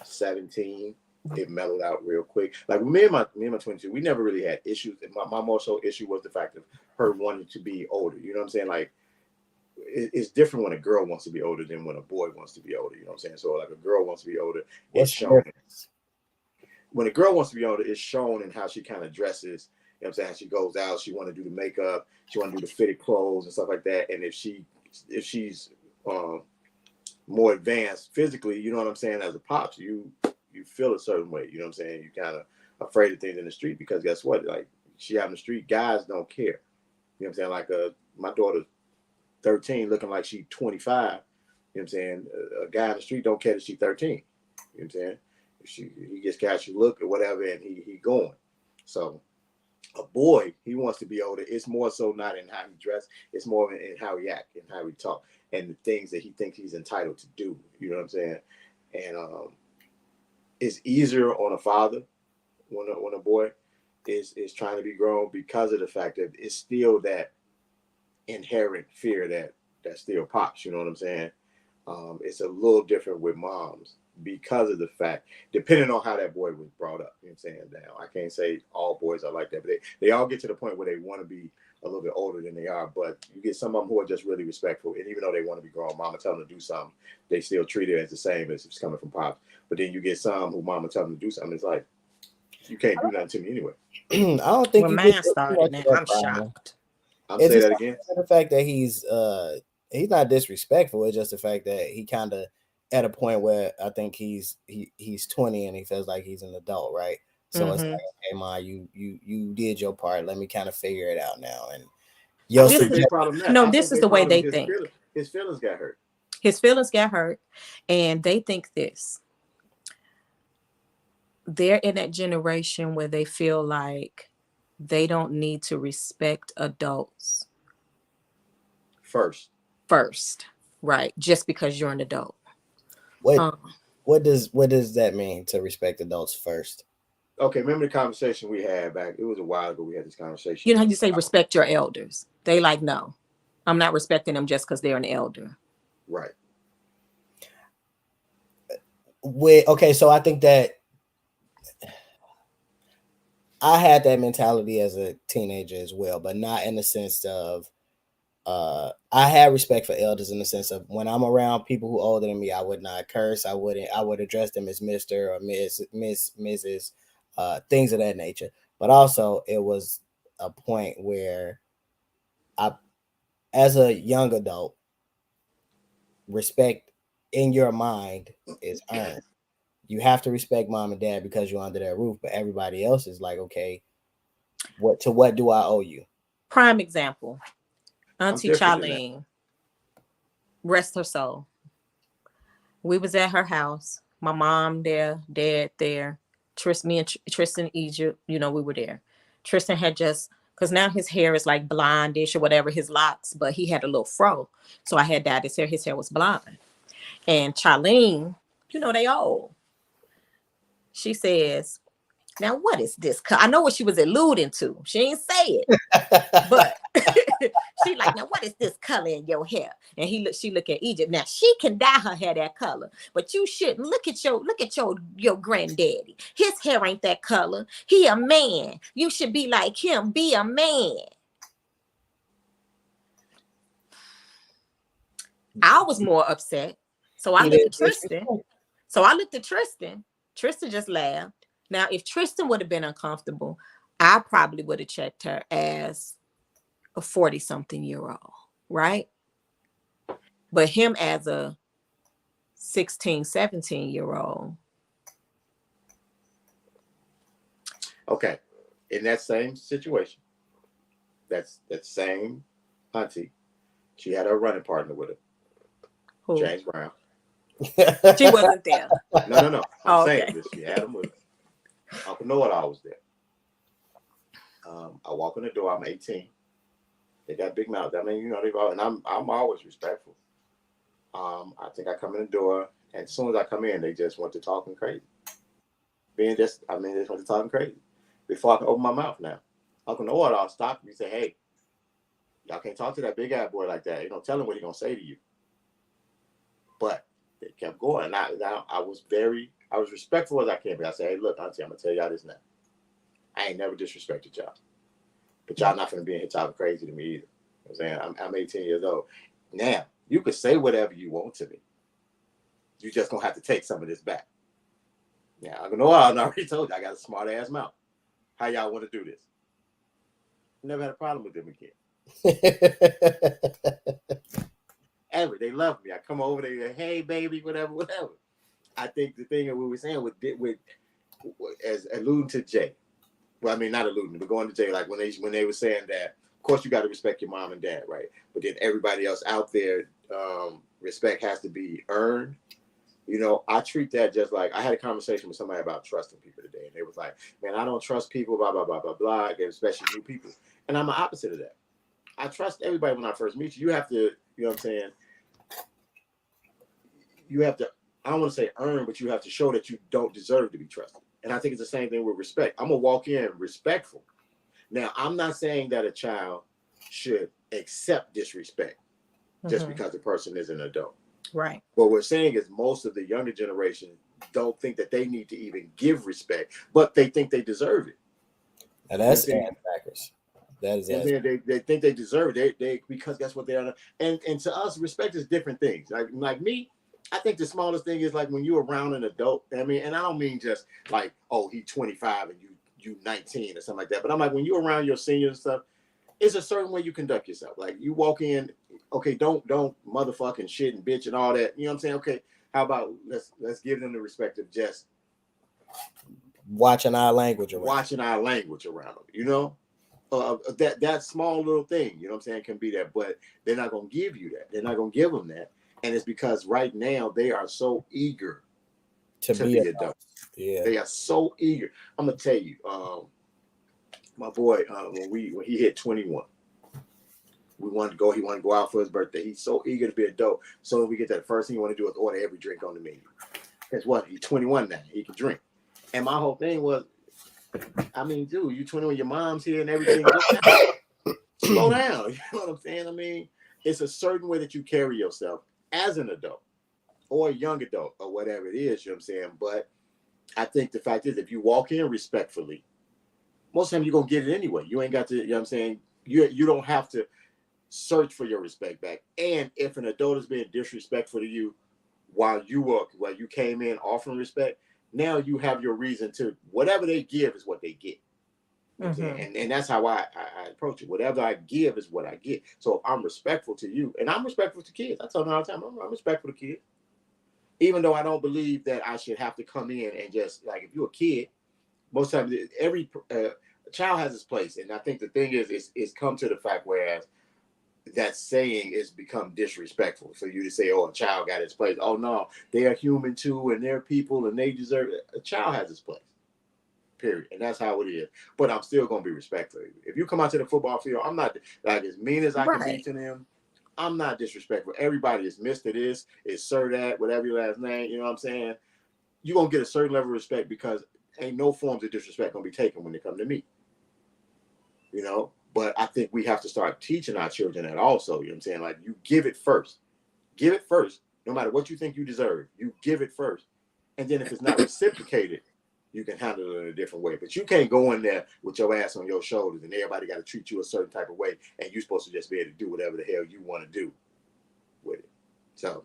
S2: 17, it mellowed out real quick. Like me and my 22, we never really had issues. My more so issue was the fact of her wanting to be older. You know what I'm saying? Like it's different when a girl wants to be older than when a boy wants to be older. You know what I'm saying? So like a girl wants to be older, it's shown. When a girl wants to be older, it's shown in how she kind of dresses. You know what I'm saying? She goes out, she want to do the makeup, she want to do the fitted clothes and stuff like that. And if she's more advanced physically, you know what I'm saying, as a pops, you feel a certain way. You know what I'm saying? You kind of afraid of things in the street because guess what? Like she out in the street, guys don't care. You know what I'm saying? Like my daughter's 13 looking like she's 25. You know what I'm saying? A guy in the street don't care that she's 13. You know what I'm saying? He just catch you look or whatever, and he going. So a boy, he wants to be older. It's more so not in how he dress. It's more in how he act and how he talk and the things that he thinks he's entitled to do. You know what I'm saying? And it's easier on a father when a boy is trying to be grown because of the fact that it's still that inherent fear that still pops. You know what I'm saying? It's a little different with moms because of the fact, depending on how that boy was brought up. You know what I'm saying? Now, I can't say all boys are like that, but they all get to the point where they want to be a little bit older than they are. But you get some of them who are just really respectful. And even though they want to be grown, mama tell them to do something, they still treat it as the same as it's coming from pops. But then you get some who mama tell them to do something. It's like, you can't do nothing to me anyway.
S3: I don't think
S1: Well,
S3: you
S1: mine started now. I'm
S3: problem.
S1: shocked.
S2: I'm saying that again.
S3: The fact that he's not disrespectful. It's just the fact that he kind of at a point where I think he's 20 and he feels like he's an adult, right? So it's like, hey, Ma, you did your part. Let me kind of figure it out now. And
S1: this is the way they think.
S2: His feelings got hurt.
S1: His feelings got hurt, and they think this. They're in that generation where they feel like they don't need to respect adults first, right? Just because you're an adult.
S3: What does that mean, to respect adults first?
S2: Okay, remember the conversation we had back? It was a while ago. We had this conversation.
S1: You know how you say respect your elders? They like, no, I'm not respecting them just because they're an elder.
S2: Right.
S3: Okay, so I think that I had that mentality as a teenager as well, but not in the sense of I had respect for elders in the sense of when I'm around people who are older than me, I would not curse. I would address them as Mr. or Miss, Mrs. Things of that nature. But also it was a point where I, as a young adult, respect in your mind is earned. You have to respect mom and dad because you're under their roof, but everybody else is like, okay, what do I owe you?
S1: Prime example, Auntie Charlene, rest her soul. We was at her house. My mom there, dad there. Me and Tristan Egypt, we were there. Tristan had just, because now his hair is like blondish or whatever, his locks, but he had a little fro. So I had dyed his hair. His hair was blonde. And Charlene, they old. She says, now what is this? I know what she was alluding to. She ain't say it. But she like, now what is this color in your hair? And she look at Egypt. Now she can dye her hair that color, but you shouldn't. Look at your granddaddy. His hair ain't that color. He a man. You should be like him. Be a man. I was more upset. So I looked at Tristan. Tristan just laughed. Now, if Tristan would have been uncomfortable, I probably would have checked her as a 40-something-year-old, right? But him as a 16, 17-year-old.
S2: Okay. In that same situation, that same auntie. She had her running partner with her,
S1: Who?
S2: James Brown.
S1: She wasn't there.
S2: No. I'm saying
S1: Okay.
S2: this. She had him with her. Uncle Know-It-All was there. I walk in the door. I'm 18. They got big mouths. I mean, they go, and I'm always respectful. I think I come in the door, and as soon as I come in, they just went to talking crazy. They just went to talking crazy. Before I can open my mouth now, Uncle Know-It-All stopped me and said, "Hey, y'all can't talk to that big ass boy like that. You don't tell him what he's gonna say to you." But they kept going. I was respectful as I can. But I said, "Hey, look, auntie, I'm gonna tell y'all this now. I ain't never disrespected y'all. But y'all not gonna be in here talking crazy to me either." You know what I'm saying? I'm 18 years old. Now, you can say whatever you want to me. You just gonna have to take some of this back. Now, I know I already told you I got a smart ass mouth. How y'all want to do this? Never had a problem with them again. Ever. They love me. I come over, they go, "Hey, baby," whatever. I think the thing that we were saying with as alluding to Jay. Well, I mean, not alluding, but going to Jay, like when they were saying that, of course, you got to respect your mom and dad, right? But then everybody else out there, respect has to be earned. I treat that just like I had a conversation with somebody about trusting people today, and they was like, "Man, I don't trust people, blah, blah, blah, blah, blah, especially new people." And I'm the opposite of that. I trust everybody when I first meet you. You have to, you know what I'm saying? You have to, I don't want to say earn, but you have to show that you don't deserve to be trusted. And I think it's the same thing with respect. I'm going to walk in respectful. Now, I'm not saying that a child should accept disrespect just because the person is an adult.
S1: Right.
S2: What we're saying is most of the younger generation don't think that they need to even give respect, but they think they deserve it.
S3: And that's backwards. That is
S2: they think they deserve it. They because that's what they are. And to us, respect is different things. Like me, I think the smallest thing is like when you're around an adult. I mean, and I don't mean just like, oh, he's 25 and you 19 or something like that. But I'm like, when you're around your seniors and stuff, it's a certain way you conduct yourself. Like you walk in, okay, don't motherfucking shit and bitch and all that. You know what I'm saying? Okay, how about let's give them the respect of just
S3: watching our language around
S2: them. That small little thing, you know what I'm saying, can be that, but they're not going to give you that. They're not going to give them that. And it's because right now they are so eager to be adults. Yeah. They are so eager. I'm going to tell you, my boy, when he hit 21, he wanted to go out for his birthday. He's so eager to be an adult. So we get that, first thing you want to do is order every drink on the menu. Guess what? He's 21 now. He can drink. And my whole thing was, I mean, dude, you 21, your mom's here and everything. Slow down. You know what I'm saying? I mean, it's a certain way that you carry yourself as an adult or a young adult or whatever it is, you know what I'm saying? But I think the fact is, if you walk in respectfully, most of the time you're going to get it anyway. You ain't got to, you know what I'm saying? You don't have to search for your respect back. And if an adult is being disrespectful to you while you came in offering respect, now you have your reason to, whatever they give is what they get. You know what I'm saying? And that's how I approach it. Whatever I give is what I get. So if I'm respectful to you, and I'm respectful to kids. I tell them all the time, I'm respectful to kids. Even though I don't believe that I should have to come in and just, like, if you're a kid, most times every child has its place. And I think the thing is come to the fact, whereas that saying is become disrespectful for you to say, oh, a child got its place. Oh, no, they are human too, and they're people, and they deserve it. A child has its place, period. And that's how it is. But I'm still going to be respectful. If you come out to the football field, I'm not, like, as mean as I can be to them, I'm not disrespectful. Everybody is Mr. This, is Sir That, whatever your last name, you know what I'm saying? You're going to get a certain level of respect because ain't no forms of disrespect going to be taken when they come to me. You know? But I think we have to start teaching our children that also, you know what I'm saying? Like, you give it first. Give it first. No matter what you think you deserve, you give it first. And then if it's not reciprocated, you can handle it in a different way. But you can't go in there with your ass on your shoulders and everybody got to treat you a certain type of way, and you're supposed to just be able to do whatever the hell you want to do with it. So,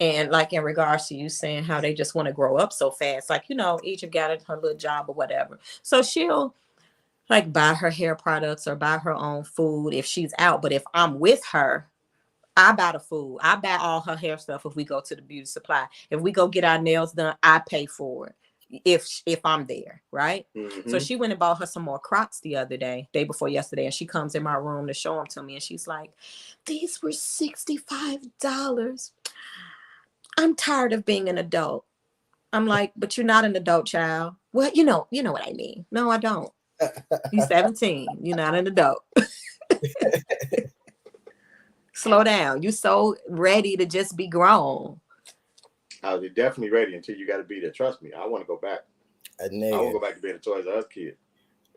S1: and like in regards to you saying how they just want to grow up so fast, like, Egypt got her little job or whatever. So she'll like buy her hair products or buy her own food if she's out. But if I'm with her, I buy the food. I buy all her hair stuff if we go to the beauty supply. If we go get our nails done, I pay for it. if I'm there, right?
S2: Mm-hmm.
S1: So she went and bought her some more Crocs the other day before yesterday, and she comes in my room to show them to me, and she's like, "These were $65. I'm tired of being an adult." I'm like, "But you're not an adult, child." "Well, you know what I mean." "No, I don't. You're 17. You're not an adult." Slow down. You so ready to just be grown.
S2: I was definitely ready until you got to be there. Trust me, I want to go back.
S3: A
S2: I
S3: nigga.
S2: want to go back to being a Toys R Us kid.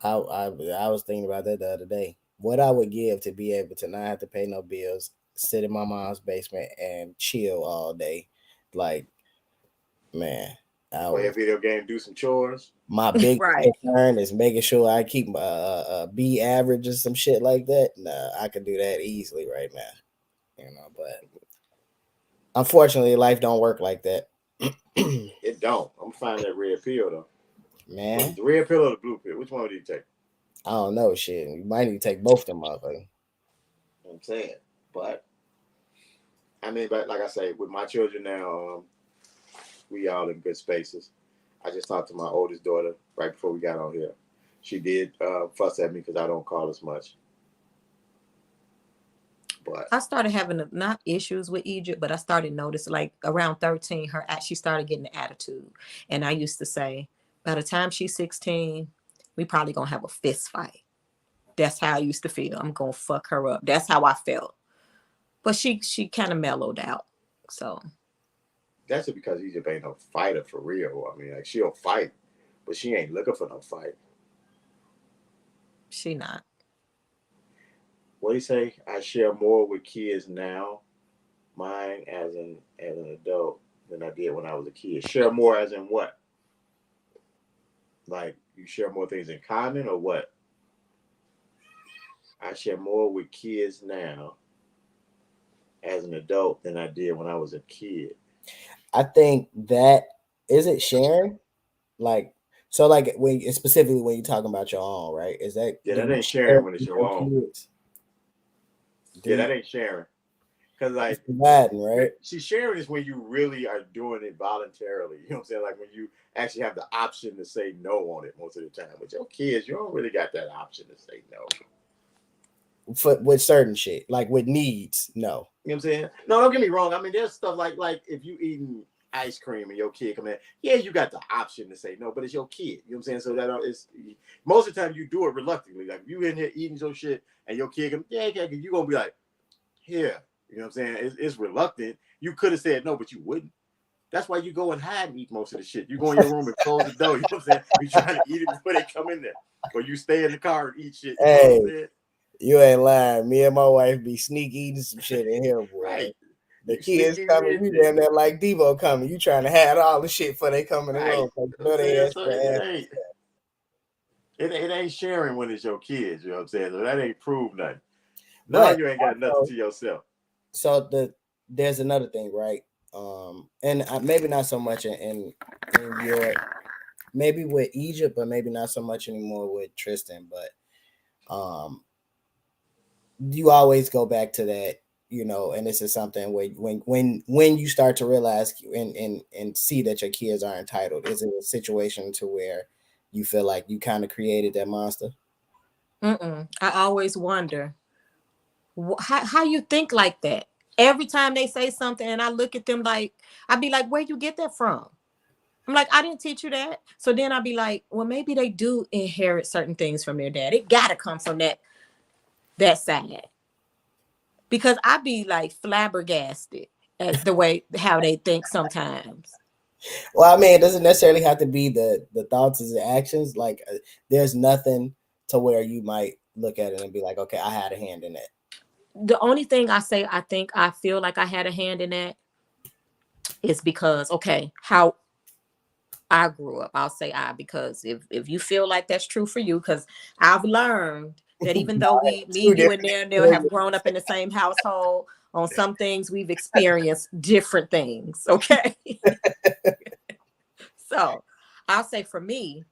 S3: I was thinking about that the other day. What I would give to be able to not have to pay no bills, sit in my mom's basement and chill all day. Like, man,
S2: Play a video game, do some chores.
S3: my big
S1: Right.
S3: concern is making sure I keep B average or some shit like that. Nah, I could do that easily right now. But unfortunately, life don't work like that.
S2: It don't. I'm finding that red pill though.
S3: Man,
S2: The red pill or the blue pill? Which one would you take?
S3: I don't know shit. You might need to take both of them, motherfuckers.
S2: I'm saying, but I mean, but like I say, with my children now, we all in good spaces. I just talked to my oldest daughter right before we got on here. She did fuss at me because I don't call as much. But
S1: I started having not issues with Egypt, but I started noticing like around 13, she started getting an attitude. And I used to say, by the time she's 16, we probably gonna have a fist fight. That's how I used to feel. I'm gonna fuck her up. That's how I felt. But she kind of mellowed out. So
S2: that's just because Egypt ain't no fighter for real. I mean, like she'll fight, but she ain't looking for no fight.
S1: she not.
S2: What do you say? I share more with kids now, mine as an adult, than I did when I was a kid. Share more as in what? Like you share more things in common or what? I share more with kids now as an adult than I did when I was a kid.
S3: I think that is it sharing, like so, like when specifically when you're talking about your own, right? Is that
S2: that ain't sharing when it's your own?
S3: Kids?
S2: Yeah, that ain't sharing. Because like
S3: providing, right?
S2: See, sharing is when you really are doing it voluntarily. You know what I'm saying? Like when you actually have the option to say no on it most of the time. With your kids, you don't really got that option to say no.
S3: With certain shit, like with needs, no.
S2: You know what I'm saying? No, don't get me wrong. I mean, there's stuff like if you eating ice cream and your kid come in, yeah, you got the option to say no, but it's your kid. You know what I'm saying? So that is most of the time you do it reluctantly. Like you in here eating your shit and your kid come, yeah, you gonna be like, here. You know what I'm saying? It's reluctant. You could have said no, but you wouldn't. That's why you go and hide and eat most of the shit. You go in your room and close the door. You know what I'm saying? You trying to eat it before they come in there, or you stay in the car and eat shit. You know what I'm saying?
S3: You ain't lying. Me and my wife be sneak eating some shit in here, boy.
S2: Right.
S3: The kids coming, you damn there like Devo coming. You trying to hide all the shit before they come in the room.
S2: It ain't sharing when it's your kids. You know what I'm saying? So that ain't prove nothing. Now you ain't got nothing to yourself.
S3: So there's another thing, right? And maybe not so much in your, maybe with Egypt, but maybe not so much anymore with Tristan. But you always go back to that, you know, and this is something where when you start to realize and see that your kids are entitled, is it a situation to where you feel like you kind of created that monster?
S1: I always wonder how you think like that. Every time they say something and I look at them like, I'd be like, where you get that from? I'm like, I didn't teach you that. So then I'd be like, well, maybe they do inherit certain things from their dad. It gotta come from that side. Because I'd be like flabbergasted at the way how they think sometimes.
S3: Well, I mean, it doesn't necessarily have to be the thoughts and the actions. Like there's nothing to where you might look at it and be like, okay, I had a hand in that.
S1: The only thing I say, I feel like I had a hand in that is because, okay, how I grew up. I'll say because if you feel like that's true for you, because I've learned that even though me, you, and Neil have grown up in the same household, on some things we've experienced different things. Okay. So I'll say for me,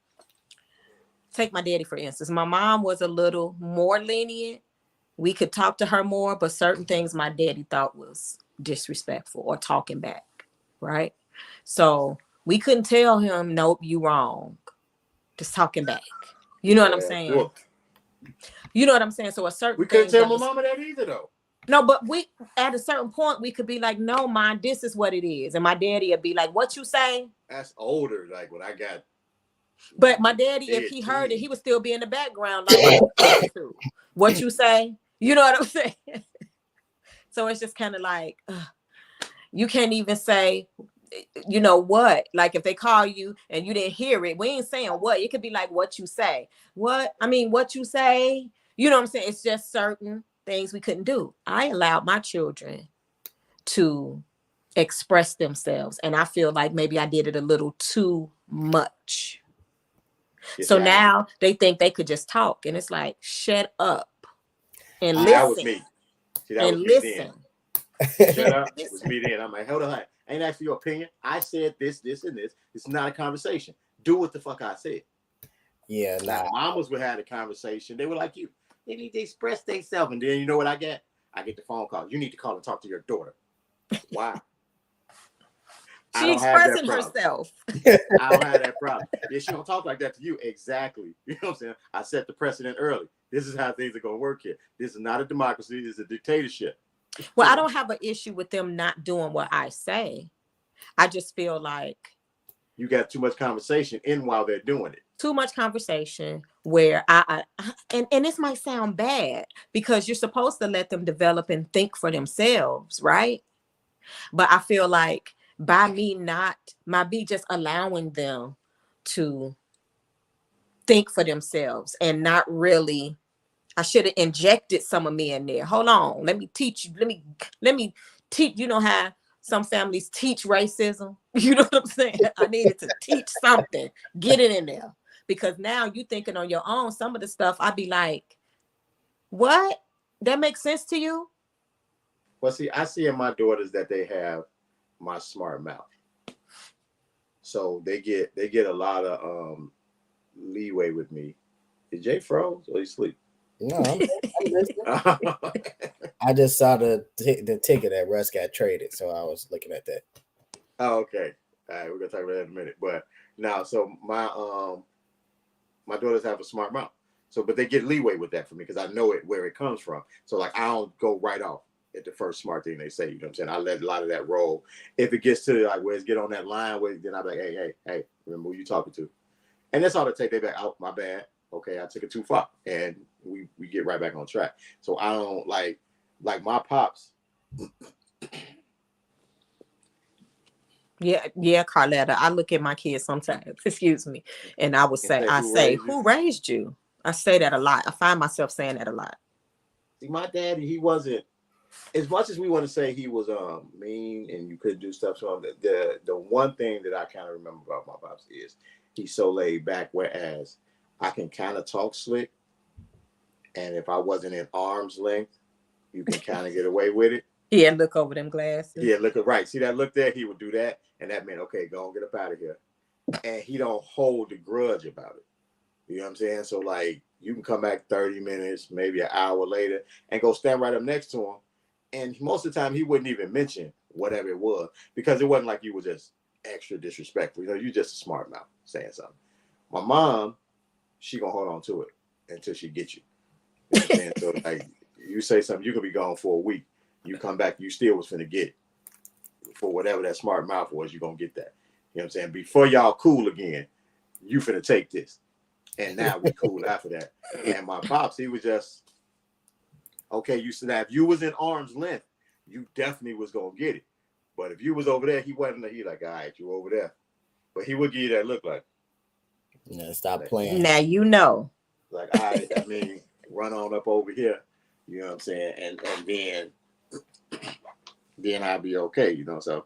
S1: take my daddy, for instance. My mom was a little more lenient. We could talk to her more, but certain things my daddy thought was disrespectful or talking back, right? So We couldn't tell him, nope, you wrong. Just talking back. You know what I'm saying?
S2: Whooped.
S1: You know what I'm saying? So a certain
S2: We couldn't
S1: thing
S2: tell my mama that either, though.
S1: no, but we at a certain point we could be like, no, Mom, this is what it is. And my daddy would be like, what you say?
S2: That's older, like when I got.
S1: But my daddy, if he heard it, he would still be in the background, like what you say? You know what I'm saying? So it's just kind of like you can't even say, you know what? Like if they call you and you didn't hear it, we ain't saying what. It could be like what you say. What? I mean, what you say? You know what I'm saying? It's just certain things we couldn't do. I allowed my children to express themselves, and I feel like maybe I did it a little too much. So now they think they could just talk, and it's like, shut up and listen.
S2: That was me. See, that was me then. Shut up. It was me then. I'm like, hold on. I ain't asked for your opinion. I said this, this, and this. It's not a conversation. Do what the fuck I said.
S3: Yeah,
S2: now, mamas would have a conversation. They were like you. They need to express themselves. And then you know what I get? I get the phone call. You need to call and talk to your daughter. Why?
S1: She's expressing herself.
S2: I don't have that problem. Yeah, she don't talk like that to you. Exactly. You know what I'm saying? I set the precedent early. This is how things are going to work here. This is not a democracy. This is a dictatorship.
S1: Well, I don't have an issue with them not doing what I say. I just feel like
S2: you got too much conversation in while they're doing it.
S1: Too much conversation where and this might sound bad because you're supposed to let them develop and think for themselves, right? But I feel like by me just allowing them to think for themselves and not really, I should have injected some of me in there. Hold on, let me teach you. Let me teach. You know how some families teach racism? You know what I'm saying? I needed to teach something. Get it in there. Because now you thinking on your own, some of the stuff I'd be like, what? That makes sense to you?
S2: Well, see, I see in my daughters that they have my smart mouth. So they get a lot of leeway with me. Is Jay froze or he sleep?
S3: No, I'm listening. I just saw the ticket that Russ got traded, so I was looking at that.
S2: Oh, okay. All right, we're gonna talk about that in a minute. But now, so my daughters have a smart mouth. So, but they get leeway with that for me because I know it where it comes from. So, like, I don't go right off at the first smart thing they say. You know what I'm saying? I let a lot of that roll. If it gets to like where it's get on that line, where then I'm like, hey, remember who you talking to? And that's all they take. They back out. My bad. Okay, I took it too far, and we get right back on track. So I don't like my pops.
S1: Yeah, Carletta. I look at my kids sometimes, excuse me, and I would say, who raised you? I say that a lot. I find myself saying that a lot.
S2: See, my daddy, he wasn't, as much as we want to say he was mean and you could do stuff to him, the one thing that I kind of remember about my pops is he's so laid back, whereas I can kind of talk slick, and if I wasn't in arm's length, you can kind of get away with it.
S1: Yeah, look over them glasses.
S2: Yeah, look right. See that look there? He would do that, and that meant, okay, go and get up out of here. And he don't hold the grudge about it. You know what I'm saying? So, like, you can come back 30 minutes, maybe an hour later, and go stand right up next to him. And most of the time, he wouldn't even mention whatever it was because it wasn't like you were just extra disrespectful. You know, you just a smart mouth saying something. My mom, she gonna hold on to it until she gets you. You know what I'm saying? So, like, you say something, you could be gone for a week. You come back, you still was finna get for whatever that smart mouth was, you gonna get that. You know what I'm saying? Before y'all cool again, you finna take this. And now we cool after that. And my pops, he was just, okay, you said that if you was in arm's length, you definitely was gonna get it. But if you was over there, he wasn't, he like, all right, you over there. But he would give you that look like,
S3: yeah, stop playing.
S1: Now you know.
S2: Like, all right, I mean, run on up over here. You know what I'm saying? And then I'll be okay, you know. So,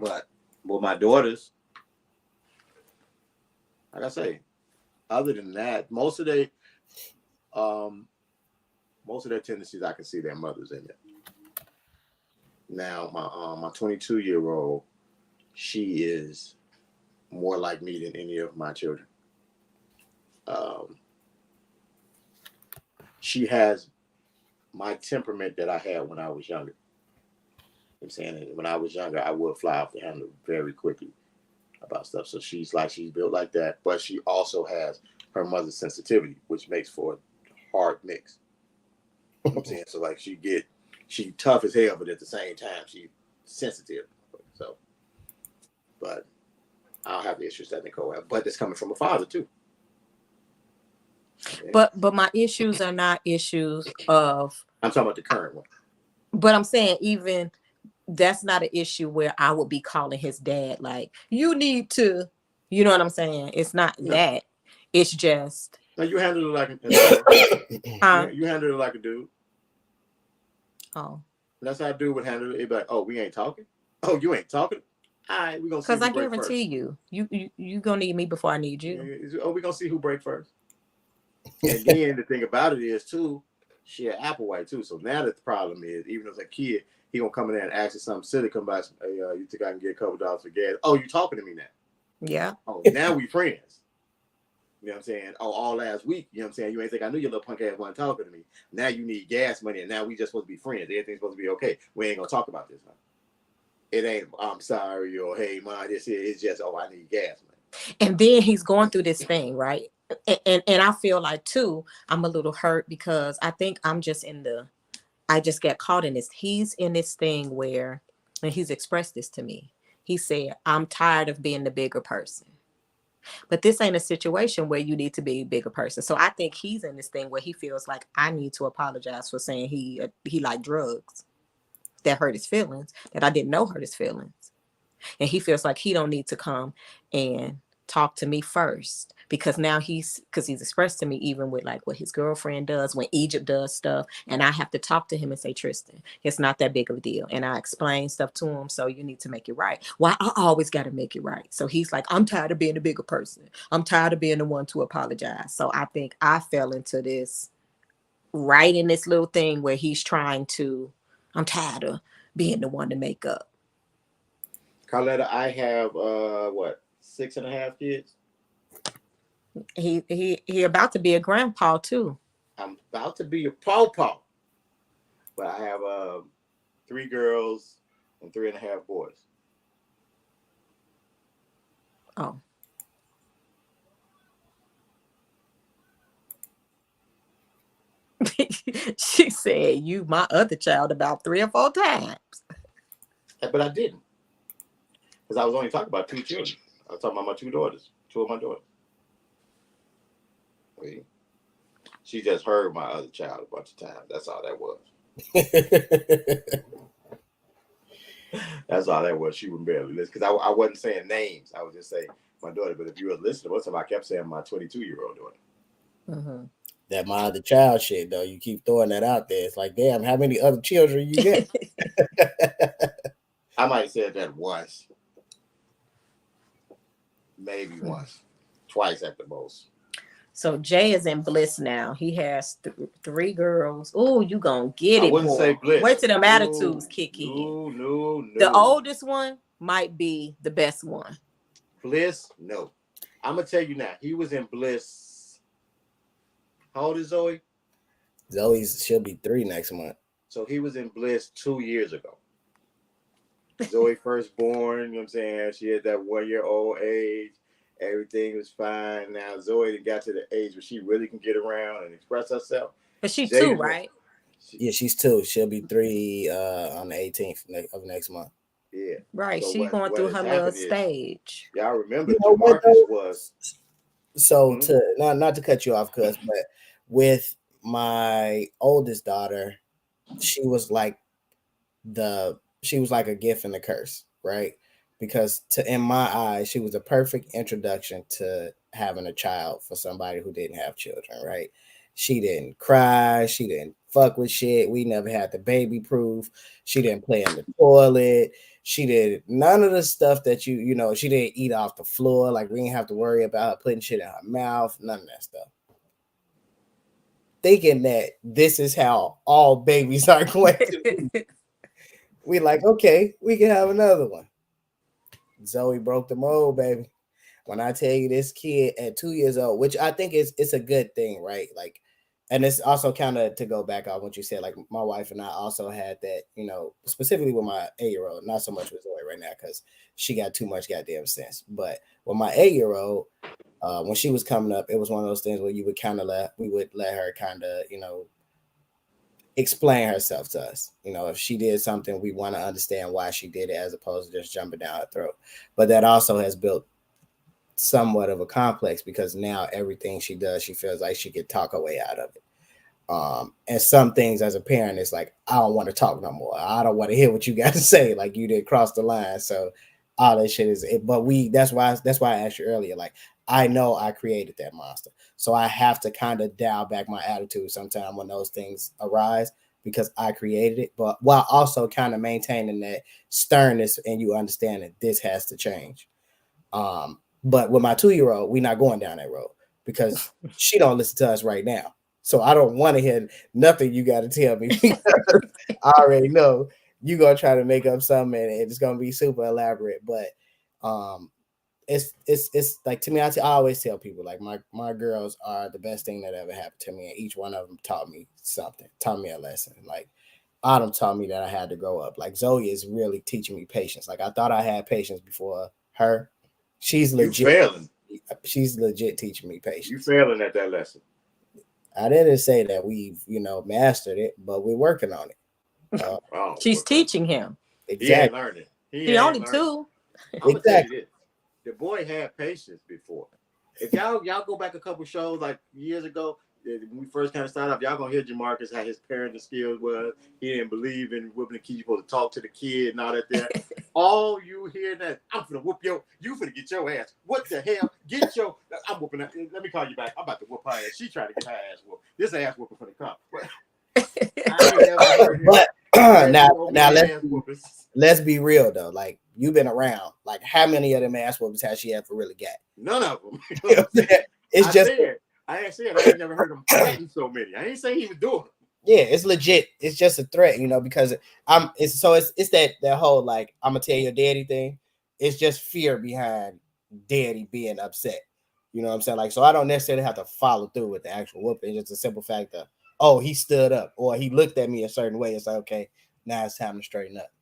S2: but with my daughters, like I say, other than that, most of their tendencies, I can see their mothers in it. Now, my 22-year-old, she is more like me than any of my children. She has my temperament that I had when I was younger. I'm saying when I was younger, I would fly off the handle very quickly about stuff. So she's built like that, but she also has her mother's sensitivity, which makes for a hard mix. You know what I'm saying? So like she tough as hell, but at the same time she sensitive. So, but I don't have the issues that Nicole have, but it's coming from a father too.
S1: Yeah. But my issues are not issues of.
S2: I'm talking about the current one.
S1: But I'm saying even that's not an issue where I would be calling his dad like, you need to, you know what I'm saying? It's not that. It's just.
S2: No, you handle it like you handle it like a dude.
S1: Oh.
S2: That's how a dude would handle it. He'd be like, "Oh, we ain't talking. Oh, you ain't talking. All right, we gonna see."
S1: Because I guarantee you gonna need me before I need you.
S2: Oh, we gonna see who break first. And then the thing about it is too, she an Applewhite too. So now the problem is, even as a kid, he gonna come in there and ask you something silly. Come by, hey, you think I can get a couple dollars for gas? Oh, you talking to me now?
S1: Yeah.
S2: Oh, now we friends. You know what I'm saying? Oh, all last week, you know what I'm saying? You ain't think I knew your little punk ass wasn't talking to me. Now you need gas money, and now we just supposed to be friends. Everything's supposed to be okay. We ain't gonna talk about this. Huh? It ain't, I'm sorry, or hey, man, this is, it's just, oh, I need gas money.
S1: And then he's going through this thing, right? And I feel like too, I'm a little hurt because I think I just get caught in this. He's in this thing where, and he's expressed this to me. He said, I'm tired of being the bigger person. But this ain't a situation where you need to be a bigger person. So I think he's in this thing where he feels like I need to apologize for saying he liked drugs that hurt his feelings, that I didn't know hurt his feelings. And he feels like he don't need to come and talk to me first because now he's expressed to me even with like what his girlfriend does when Egypt does stuff, and I have to talk to him and say, Tristan, it's not that big of a deal, and I explain stuff to him, so you need to make it right. Well, I always got to make it right. So he's like, I'm tired of being the bigger person. I'm tired of being the one to apologize. So I think I fell into this right in this little thing where he's trying to, I'm tired of being the one to make up.
S2: Carletta, I have 6.5 kids.
S1: He about to be a grandpa too.
S2: I'm about to be a pawpaw, but I have 3 girls and 3.5 boys.
S1: Oh. She said you my other child about 3 or 4 times.
S2: But I didn't. Because I was only talking about 2 children. I was talking about my 2 daughters. 2 of my daughters. Wait. She just heard my other child a bunch of times. That's all that was. That's all that was. She would barely listen. Because I wasn't saying names. I was just saying my daughter. But if you were listening, what's I kept saying my 22-year-old daughter.
S1: Mm-hmm.
S3: That my other child shit, though. You keep throwing that out there. It's like, damn, how many other children you get?
S2: I might have said that once. Maybe once. Twice at the most.
S1: So Jay is in bliss now. He has 3 girls. Oh, you gonna get it,
S2: I wouldn't say bliss.
S1: Wait till them attitudes kick in.
S2: No.
S1: The oldest one might be the best one.
S2: Bliss? No. I'm going to tell you now. He was in bliss. How old is Zoe?
S3: She'll be 3 next month.
S2: So he was in bliss 2 years ago. Zoe first born, you know what I'm saying? She had that 1-year-old age. Everything was fine. Now Zoe got to the age where she really can get around and express herself.
S1: But she's 2, right?
S3: Yeah, she's 2. She'll be 3 on the 18th of next month.
S2: Yeah.
S1: Right. So she's going through her little stage.
S2: Y'all remember Jamarcus was.
S3: So not to cut you off, cuz, but with my oldest daughter, she was like a gift and a curse, right? Because in my eyes, she was a perfect introduction to having a child for somebody who didn't have children, right? She didn't cry. She didn't fuck with shit. We never had the baby proof. She didn't play in the toilet. She did none of the stuff that she didn't eat off the floor. Like, we didn't have to worry about her putting shit in her mouth. None of that stuff. Thinking that this is how all babies are going to be. We like, okay, we can have another one. Zoe broke the mold, baby. When I tell you this kid at 2 years old, which I think it's a good thing, right? Like, and it's also kind of to go back on what you said. Like my wife and I also had that, specifically with my 8-year-old. Not so much with Zoe right now because she got too much goddamn sense. But with my 8-year-old, when she was coming up, it was one of those things where we would let her kind of, explain herself to us. If she did something, we want to understand why she did it as opposed to just jumping down her throat. But that also has built somewhat of a complex because now everything she does, she feels like she could talk her way out of it. And some things as a parent, it's like, I don't want to talk no more. I don't want to hear what you got to say. Like you did cross the line. So all that shit is it. But that's why I asked you earlier. Like, I know I created that monster. So I have to kind of dial back my attitude sometimes when those things arise because I created it, but while also kind of maintaining that sternness and you understand that this has to change. But with my 2-year-old, we're not going down that road because she don't listen to us right now. So I don't want to hear nothing you got to tell me because I already know you're going to try to make up something and it's going to be super elaborate. But it's like, to me, I always tell people like my girls are the best thing that ever happened to me. And each one of them taught me something, taught me a lesson. Like Autumn taught me that I had to grow up. Like Zoe is really teaching me patience. Like I thought I had patience before her. She's legit.
S2: You failing.
S3: She's legit teaching me patience.
S2: You failing at that lesson.
S3: I didn't say that we've, mastered it, but we're working on it.
S1: She's teaching him.
S3: Exactly.
S2: He ain't learning.
S1: He only 2.
S2: I'm gonna tell you this. The boy had patience before. If y'all go back a couple shows like years ago, when we first kind of started off, y'all gonna hear Jamarcus how his parenting skills was. He didn't believe in whooping the kid. You're supposed to talk to the kid and all that there. All you hear that, I'm finna whoop you finna get your ass. What the hell? I'm whooping that. Let me call you back. I'm about to whoop her ass. She trying to get her ass whooped. This ass whooping finna come.
S3: Let's be real though. Like you've been around. Like how many of them ass whoopers has she ever really got?
S2: None of them. I ain't never heard him threaten so many. I ain't say he was doing it.
S3: Yeah, it's legit. It's just a threat, because it's that whole like I'm gonna tell your daddy thing. It's just fear behind daddy being upset. You know what I'm saying? Like, so I don't necessarily have to follow through with the actual whooping. It's just a simple fact of, oh, he stood up or he looked at me a certain way. It's like, okay, now it's time to straighten up.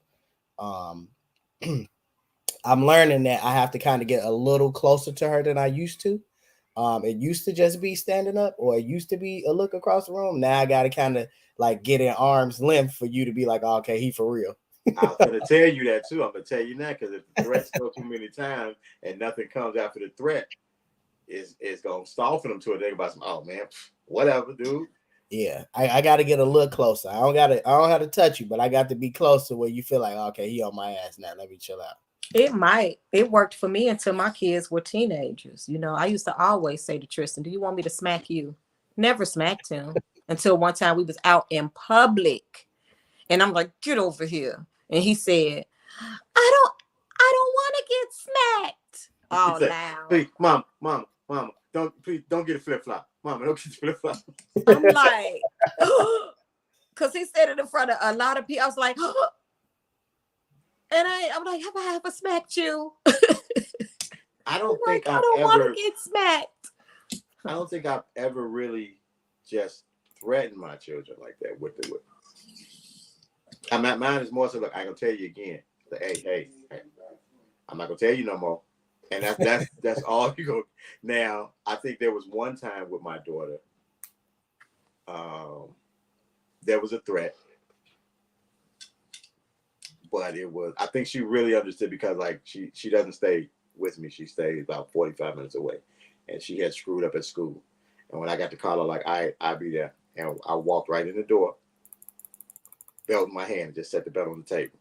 S3: I'm learning that I have to kind of get a little closer to her than I used to. It used to just be standing up, or it used to be a look across the room. Now I got to kind of like get in arm's length for you to be like, oh, okay, he for real.
S2: I was going to tell you that too. I'm going to tell you now because if the threats go too many times and nothing comes after the threat, it's going to soften them to a thing about some, oh man, whatever, dude.
S3: Yeah, I got to get a little closer. I don't have to touch you, but I got to be closer where you feel like, okay, he on my ass now. Let me chill out.
S1: It worked for me until my kids were teenagers. I used to always say to Tristan, do you want me to smack you? Never smacked him until one time we was out in public and I'm like, get over here. And he said, I don't want to get smacked. Oh, loud.
S2: Please, mom, don't get a flip-flop. Mama, don't get a flip-flop.
S1: I'm like, because he said it in front of a lot of people. I was like, and I'm like, have I ever smacked you?
S2: I don't
S1: want to get smacked.
S2: I don't think I've ever really just threatened my children like that with the whip. Mine is more so like, I'm gonna tell you again. Like, hey, I'm not gonna tell you no more. And that's all you go. Now, I think there was one time with my daughter. There was a threat. But I think she really understood because like she doesn't stay with me. She stays about 45 minutes away. And she had screwed up at school. And when I got to call her, like I'll be there. And I walked right in the door, belt in my hand, just set the belt on the table.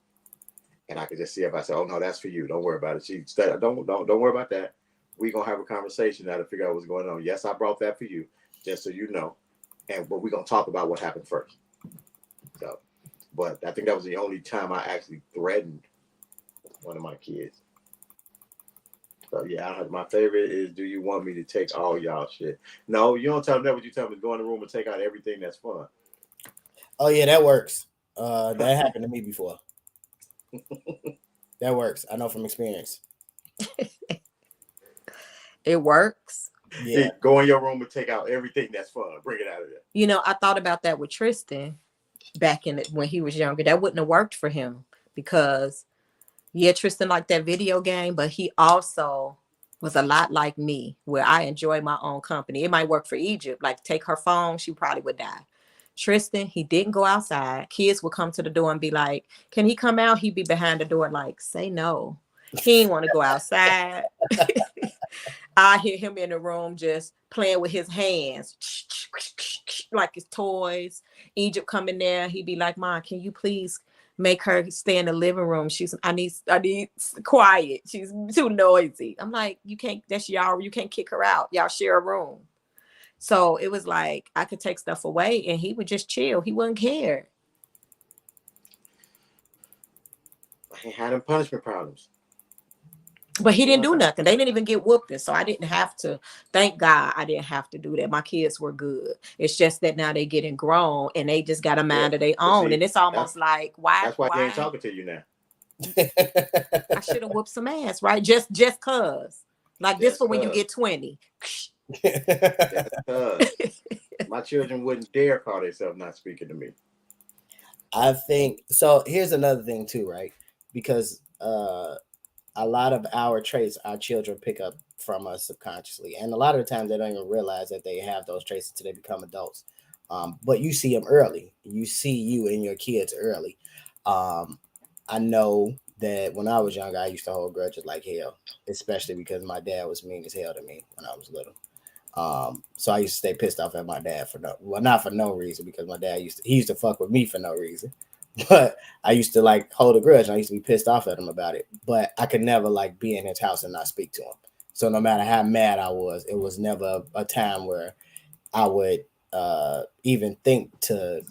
S2: And I could just see if I said, oh no, that's for you. Don't worry about it. She said, don't worry about that. We're gonna have a conversation now to figure out what's going on. Yes, I brought that for you, just so you know. But we're gonna talk about what happened first. So but I think that was the only time I actually threatened one of my kids. So yeah, my favorite is, do you want me to take all y'all shit? No, you don't tell them that. What you tell them is go in the room and take out everything that's fun.
S3: Oh yeah, that works. That happened to me before. That works. I know from experience.
S1: It works.
S3: Yeah.
S2: Go in your room and take out everything that's fun. Bring it out of there.
S1: You know, I thought about that with Tristan back in when he was younger. That wouldn't have worked for him because yeah, Tristan liked that video game, but he also was a lot like me, where I enjoy my own company. It might work for Egypt. Like, take her phone, she probably would die. Tristan, he didn't go outside. Kids would come to the door and be like, "Can he come out?" He'd be behind the door, like, "Say no." He didn't want to go outside. I hear him in the room just playing with his hands, like his toys. Egypt come in there. He'd be like, "Mom, can you please make her stay in the living room? I need quiet. She's too noisy." I'm like, "You can't, that's y'all, you can't kick her out. Y'all share a room." So it was like I could take stuff away and he would just chill. He wouldn't care.
S2: I ain't had them punishment problems.
S1: But he didn't do nothing. They didn't even get whooped. So I didn't have to, thank God I didn't have to do that. My kids were good. It's just that now they getting grown and they just got a mind of their own. And it's almost like,
S2: that's why they ain't talking to you now.
S1: I should have whooped some ass, right? Just cause. Like, this for when you get 20.
S2: My children wouldn't dare call themselves not speaking to me.
S3: I think so. Here's another thing too, right? Because a lot of our traits our children pick up from us subconsciously, and a lot of the times they don't even realize that they have those traits until they become adults. But you see them early. You see you and your kids early. I know that when I was younger, I used to hold grudges like hell, especially because my dad was mean as hell to me when I was little. So I used to stay pissed off at my dad not for no reason, because my dad used to fuck with me for no reason. But I used to like hold a grudge and I used to be pissed off at him about it. But I could never like be in his house and not speak to him. So no matter how mad I was, it was never a time where I would even think to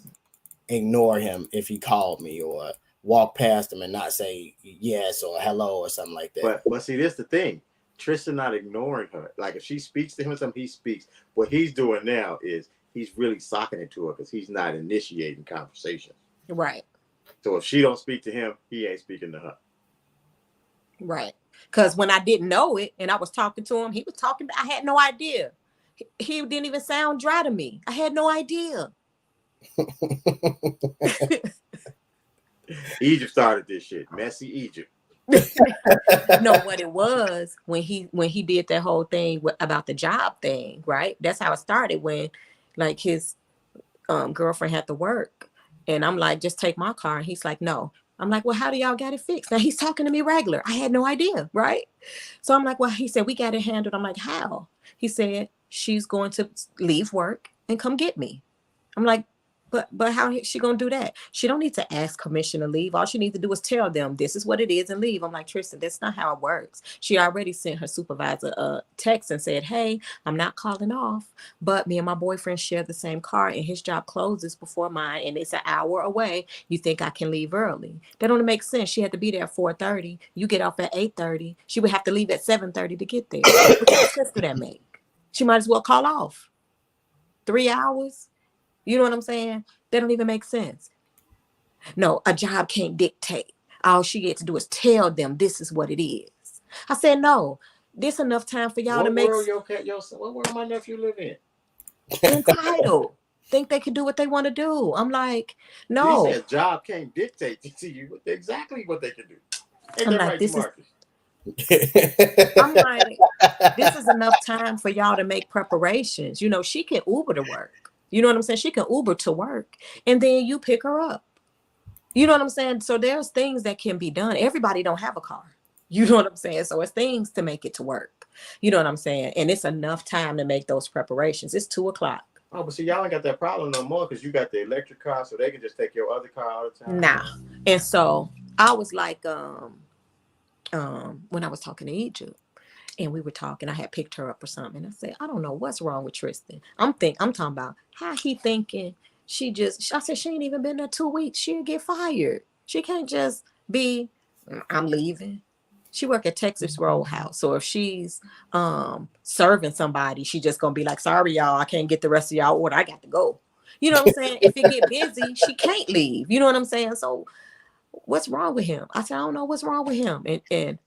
S3: ignore him if he called me or walk past him and not say yes or hello or something like that.
S2: But see, this is the thing. Tristan not ignoring her. Like, if she speaks to him or something, he speaks. What he's doing now is he's really socking it to her because he's not initiating conversation.
S1: Right.
S2: So if she don't speak to him, he ain't speaking to her.
S1: Right. Because when I didn't know it and I was talking to him, he was talking. I had no idea. He didn't even sound dry to me. I had no idea.
S2: Egypt started this shit. Messy Egypt.
S1: No, what it was when he did that whole thing about the job thing, right? That's how it started, when like his girlfriend had to work. And I'm like, "Just take my car." And he's like, "No." I'm like, "Well, how do y'all got it fixed?" Now he's talking to me regular. I had no idea, right? So I'm like, "Well," he said, "we got it handled." I'm like, "How?" He said, "She's going to leave work and come get me." I'm like, but how is she gonna do that? She don't need to ask permission to leave. All she needs to do is tell them this is what it is and leave. I'm like, "Tristan, that's not how it works." She already sent her supervisor a text and said, "Hey, I'm not calling off, but me and my boyfriend share the same car and his job closes before mine and it's an hour away. You think I can leave early?" That don't make sense. She had to be there at 4:30. You get off at 8:30. She would have to leave at 7:30 to get there. What kind of sense do that make? She might as well call off. 3 hours. You know what I'm saying? That don't even make sense. No, a job can't dictate. All she gets to do is tell them this is what it is. I said, no, this enough time for y'all to make
S2: what world my nephew live in?
S1: entitled. Think they can do what they want to do. I'm like, no.
S2: He said job can't dictate to you exactly what they can do. Ain't
S1: I'm
S2: that
S1: like,
S2: right,
S1: this
S2: Marcus?
S1: I'm like, this is enough time for y'all to make preparations. You know, she can Uber to work. You know what I'm saying? She can Uber to work and then you pick her up. You know what I'm saying? So there's things that can be done. Everybody don't have a car. You know what I'm saying? So it's things to make it to work. You know what I'm saying? And it's enough time to make those preparations. It's 2:00.
S2: Oh, but see, y'all ain't got that problem no more because you got the electric car, so they can just take your other car all the time.
S1: Nah. And so I was like, when I was talking to Egypt, and we were talking, I had picked her up or something. And I said, "I don't know what's wrong with Tristan. I'm talking about how he thinking I said, she ain't even been there 2 weeks. She'll get fired. She can't just be, I'm leaving." She work at Texas Roadhouse. So if she's serving somebody, she just gonna be like, "Sorry, y'all, I can't get the rest of y'all order. I got to go." You know what I'm saying? If it get busy, she can't leave. You know what I'm saying? So what's wrong with him? I said, "I don't know what's wrong with him." And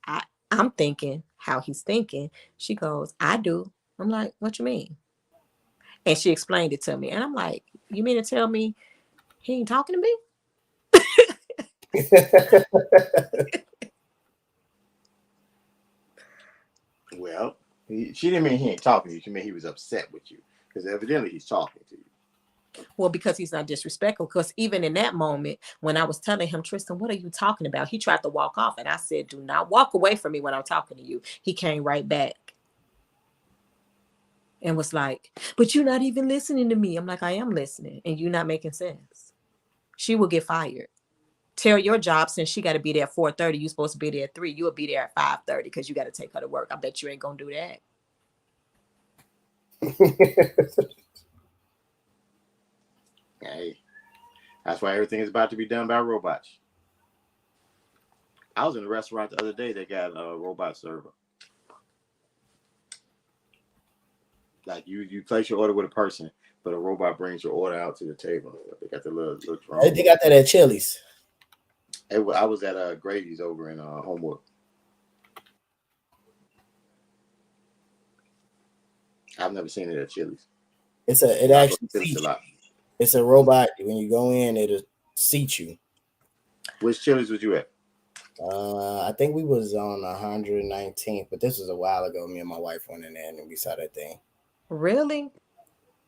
S1: I'm thinking how he's thinking. She goes, "I do." I'm like, what you mean? And she explained it to me. And I'm like, you mean to tell me he ain't talking to me?
S2: Well, she didn't mean he ain't talking to you. She meant he was upset with you because evidently he's talking to you.
S1: Well, because he's not disrespectful. Because even in that moment, when I was telling him, Tristan, what are you talking about? He tried to walk off. And I said, do not walk away from me when I'm talking to you. He came right back and was like, but you're not even listening to me. I'm like, I am listening. And you're not making sense. She will get fired. Tell your job, since she got to be there at 4:30, you're supposed to be there at 3. You'll be there at 5:30 because you got to take her to work. I bet you ain't going to do that.
S2: Hey, that's why everything is about to be done by robots. I was in a restaurant the other day that got a robot server. Like you place your order with a person, but a robot brings your order out to the table. They got the little drone.
S3: They got that at Chili's.
S2: I was at Grady's over in Homewood. I've never seen it at Chili's.
S3: It actually seats you. It's a robot. When you go in, it'll seat you.
S2: Which Chili's was you at?
S3: I think we was on 119th, but this was a while ago. Me and my wife went in there and we saw that thing.
S1: Really?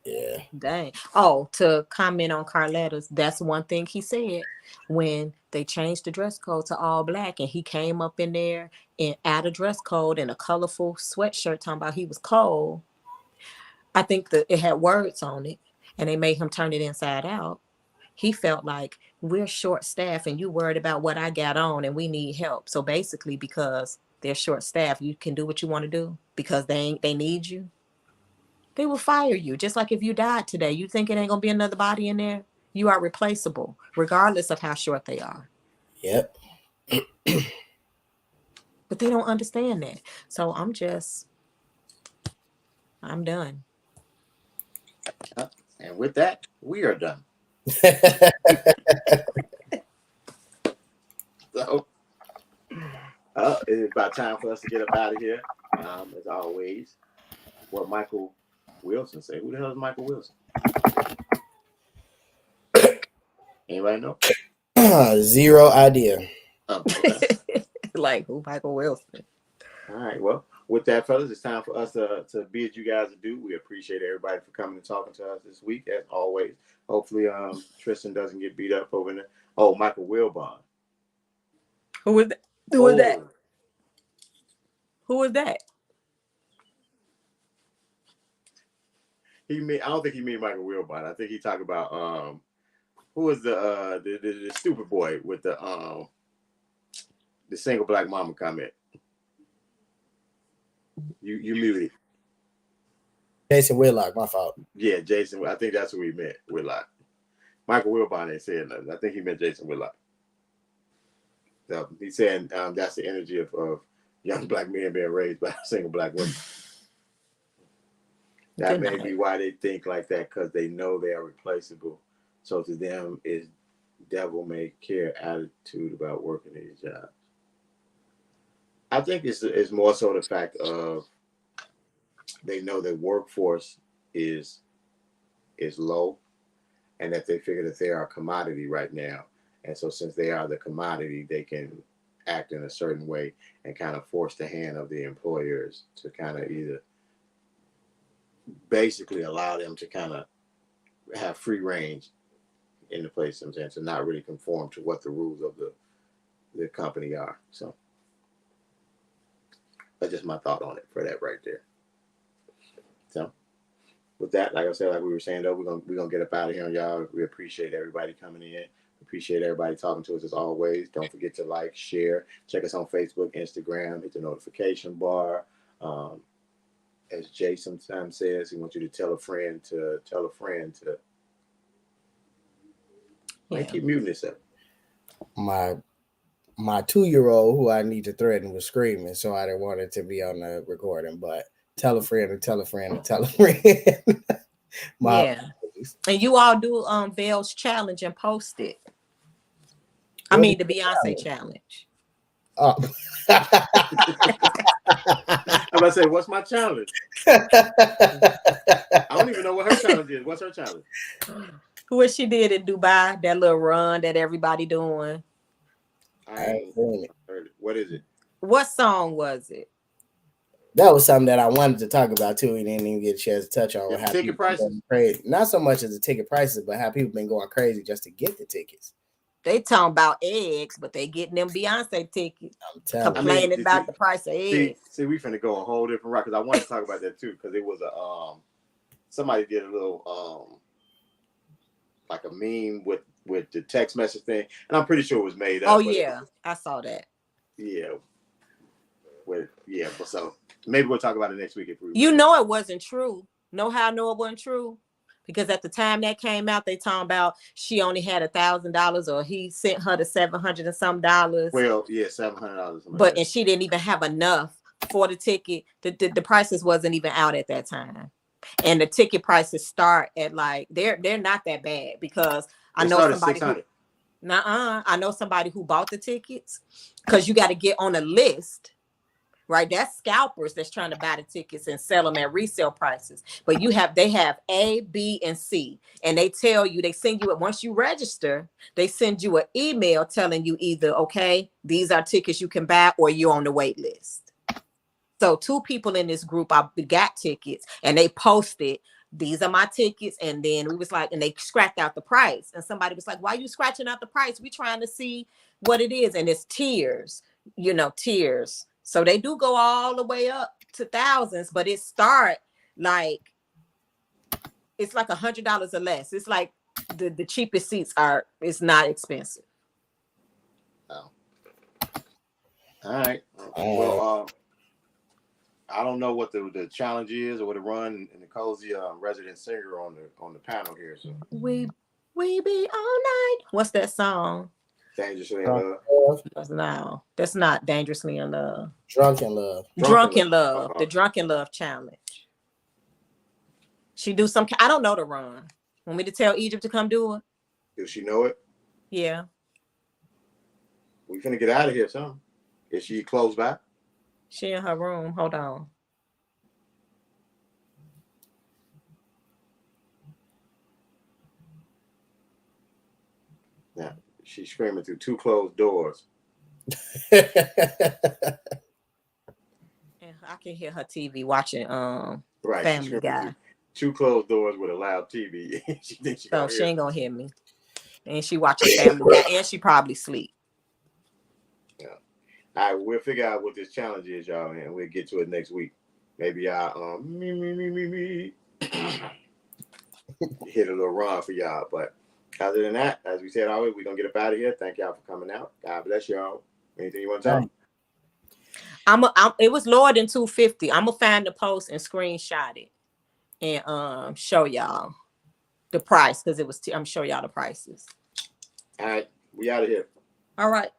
S3: Yeah.
S1: Dang. Oh, to comment on Carletta's, that's one thing he said when they changed the dress code to all black and he came up in there and out of dress code in a colorful sweatshirt talking about he was cold. I think that it had words on it and they made him turn it inside out. He felt like we're short staffed and you worried about what I got on and we need help. So basically, because they're short staffed, you can do what you want to do because they need you. They will fire you. Just like if you died today, you think it ain't gonna be another body in there? You are replaceable, regardless of how short they are.
S3: Yep.
S1: But they don't understand that. So I'm done.
S2: And with that, we are done. So it's about time for us to get up out of here. As always, what Michael Wilson say? Who the hell is Michael Wilson? Anybody know?
S3: Zero idea.
S2: Okay.
S1: Like who? Michael Wilson.
S2: All right. Well, with that, fellas, it's time for us to bid you guys adieu. We appreciate everybody for coming and talking to us this week, as always. Hopefully, Tristan doesn't get beat up over there. Oh, Michael Wilbon.
S1: Who is that? Who is that? Who is that?
S2: I don't think he mean Michael Wilbon. I think he talked about who was the stupid boy with the single black mama comment. You muted.
S3: Jason Whitlock, my fault.
S2: Yeah, Jason. I think that's who he meant. Whitlock. Michael Wilbon ain't saying nothing. I think he meant Jason Whitlock. So he's saying that's the energy of young black men being raised by single black women. That may be why they think like that, because they know they are replaceable. So to them, is devil may care attitude about working these jobs. I think it's more so the fact of they know the workforce is low, and that they figure that they are a commodity right now. And so since they are the commodity, they can act in a certain way and kind of force the hand of the employers to kind of either basically allow them to kind of have free range in the place, I'm saying, to not really conform to what the rules of the company are. So that's just my thought on it for that right there. So with that, like I said, like we were saying though, we're gonna get up out of here on y'all. We appreciate everybody coming in. Appreciate everybody talking to us as always. Don't forget to like, share, check us on Facebook, Instagram, hit the notification bar. As Jay sometimes says, he wants you to tell a friend to tell a friend to. Yeah. I keep muting this up.
S3: My 2-year-old, who I need to threaten, was screaming, so I didn't want it to be on the recording. But tell a friend and tell a friend and tell a friend.
S1: Yeah. And you all do Belle's challenge and post it. I mean the Beyonce challenge.
S2: Oh. I'm about to say, what's my challenge? I don't even know what her challenge is. What's her challenge?
S1: What she did in Dubai, that little run that everybody doing.
S2: I ain't heard it. What is it?
S1: What song was it?
S3: That was something that I wanted to talk about too. We didn't even get a chance to touch on.
S2: Yeah,
S3: how
S2: ticket prices?
S3: crazy. Not so much as the ticket prices, but how people been going crazy just to get the tickets.
S1: They talking about eggs, but they getting them Beyonce tickets.
S3: I'm telling
S1: complaining about the price of eggs.
S2: See, we finna go a whole different route because I wanted to talk about that too because it was a somebody did a little like a meme with the text message thing, and I'm pretty sure it was made up.
S1: Oh yeah, I saw that.
S2: Yeah. But so maybe we'll talk about it next week if we.
S1: You know it wasn't true. Know how I know it wasn't true? Because at the time that came out, they talking about she only had $1,000, or he sent her the $700 and some dollars.
S2: Well, yeah, $700.
S1: But and she didn't even have enough for the ticket. The prices wasn't even out at that time, and the ticket prices start at like they're not that bad because I know somebody. I know somebody who bought the tickets because you got to get on a list. Right, that's scalpers that's trying to buy the tickets and sell them at resale prices. But they have A, B, and C, and they tell you, they send you, once you register, they send you an email telling you either, okay, these are tickets you can buy, or you're on the wait list. So 2 people in this group got tickets, and they posted, these are my tickets, and then we was like, and they scratched out the price, and somebody was like, why are you scratching out the price? We trying to see what it is, and it's tiers, tiers. So they do go all the way up to thousands, but it start like it's like $100 or less. It's like the cheapest seats it's not expensive.
S2: Oh. All right. Well, I don't know what the challenge is or what to run, and Nicole's the resident singer on the panel here. So
S1: we be all night. What's that song?
S2: Dangerously in Love.
S1: No, that's not Dangerously in Love.
S3: Drunken Love.
S1: Drunken Love. The Drunken Love Challenge. She do some. I don't know the run. Want me to tell Egypt to come do it?
S2: Does she know it?
S1: Yeah.
S2: We finna get out of here, son. Is she close by?
S1: She in her room. Hold on.
S2: Yeah. She's screaming through 2 closed doors.
S1: And I can hear her TV watching Family Guy.
S2: 2 closed doors with a loud TV. She thinks
S1: she ain't gonna hear me. And she watching Family Guy, and she probably sleep.
S2: Yeah. All right, we'll figure out what this challenge is, y'all, and we'll get to it next week. Maybe I'll me hit a little run for y'all, but. Other than that, as we said always, we're going to get up out of here. Thank y'all for coming out. God bless y'all. Anything you want to tell?
S1: It was lower than 250. I'm going to find the post and screenshot it and show y'all the price because I'm show y'all the prices.
S2: All right. We out of here.
S1: All right.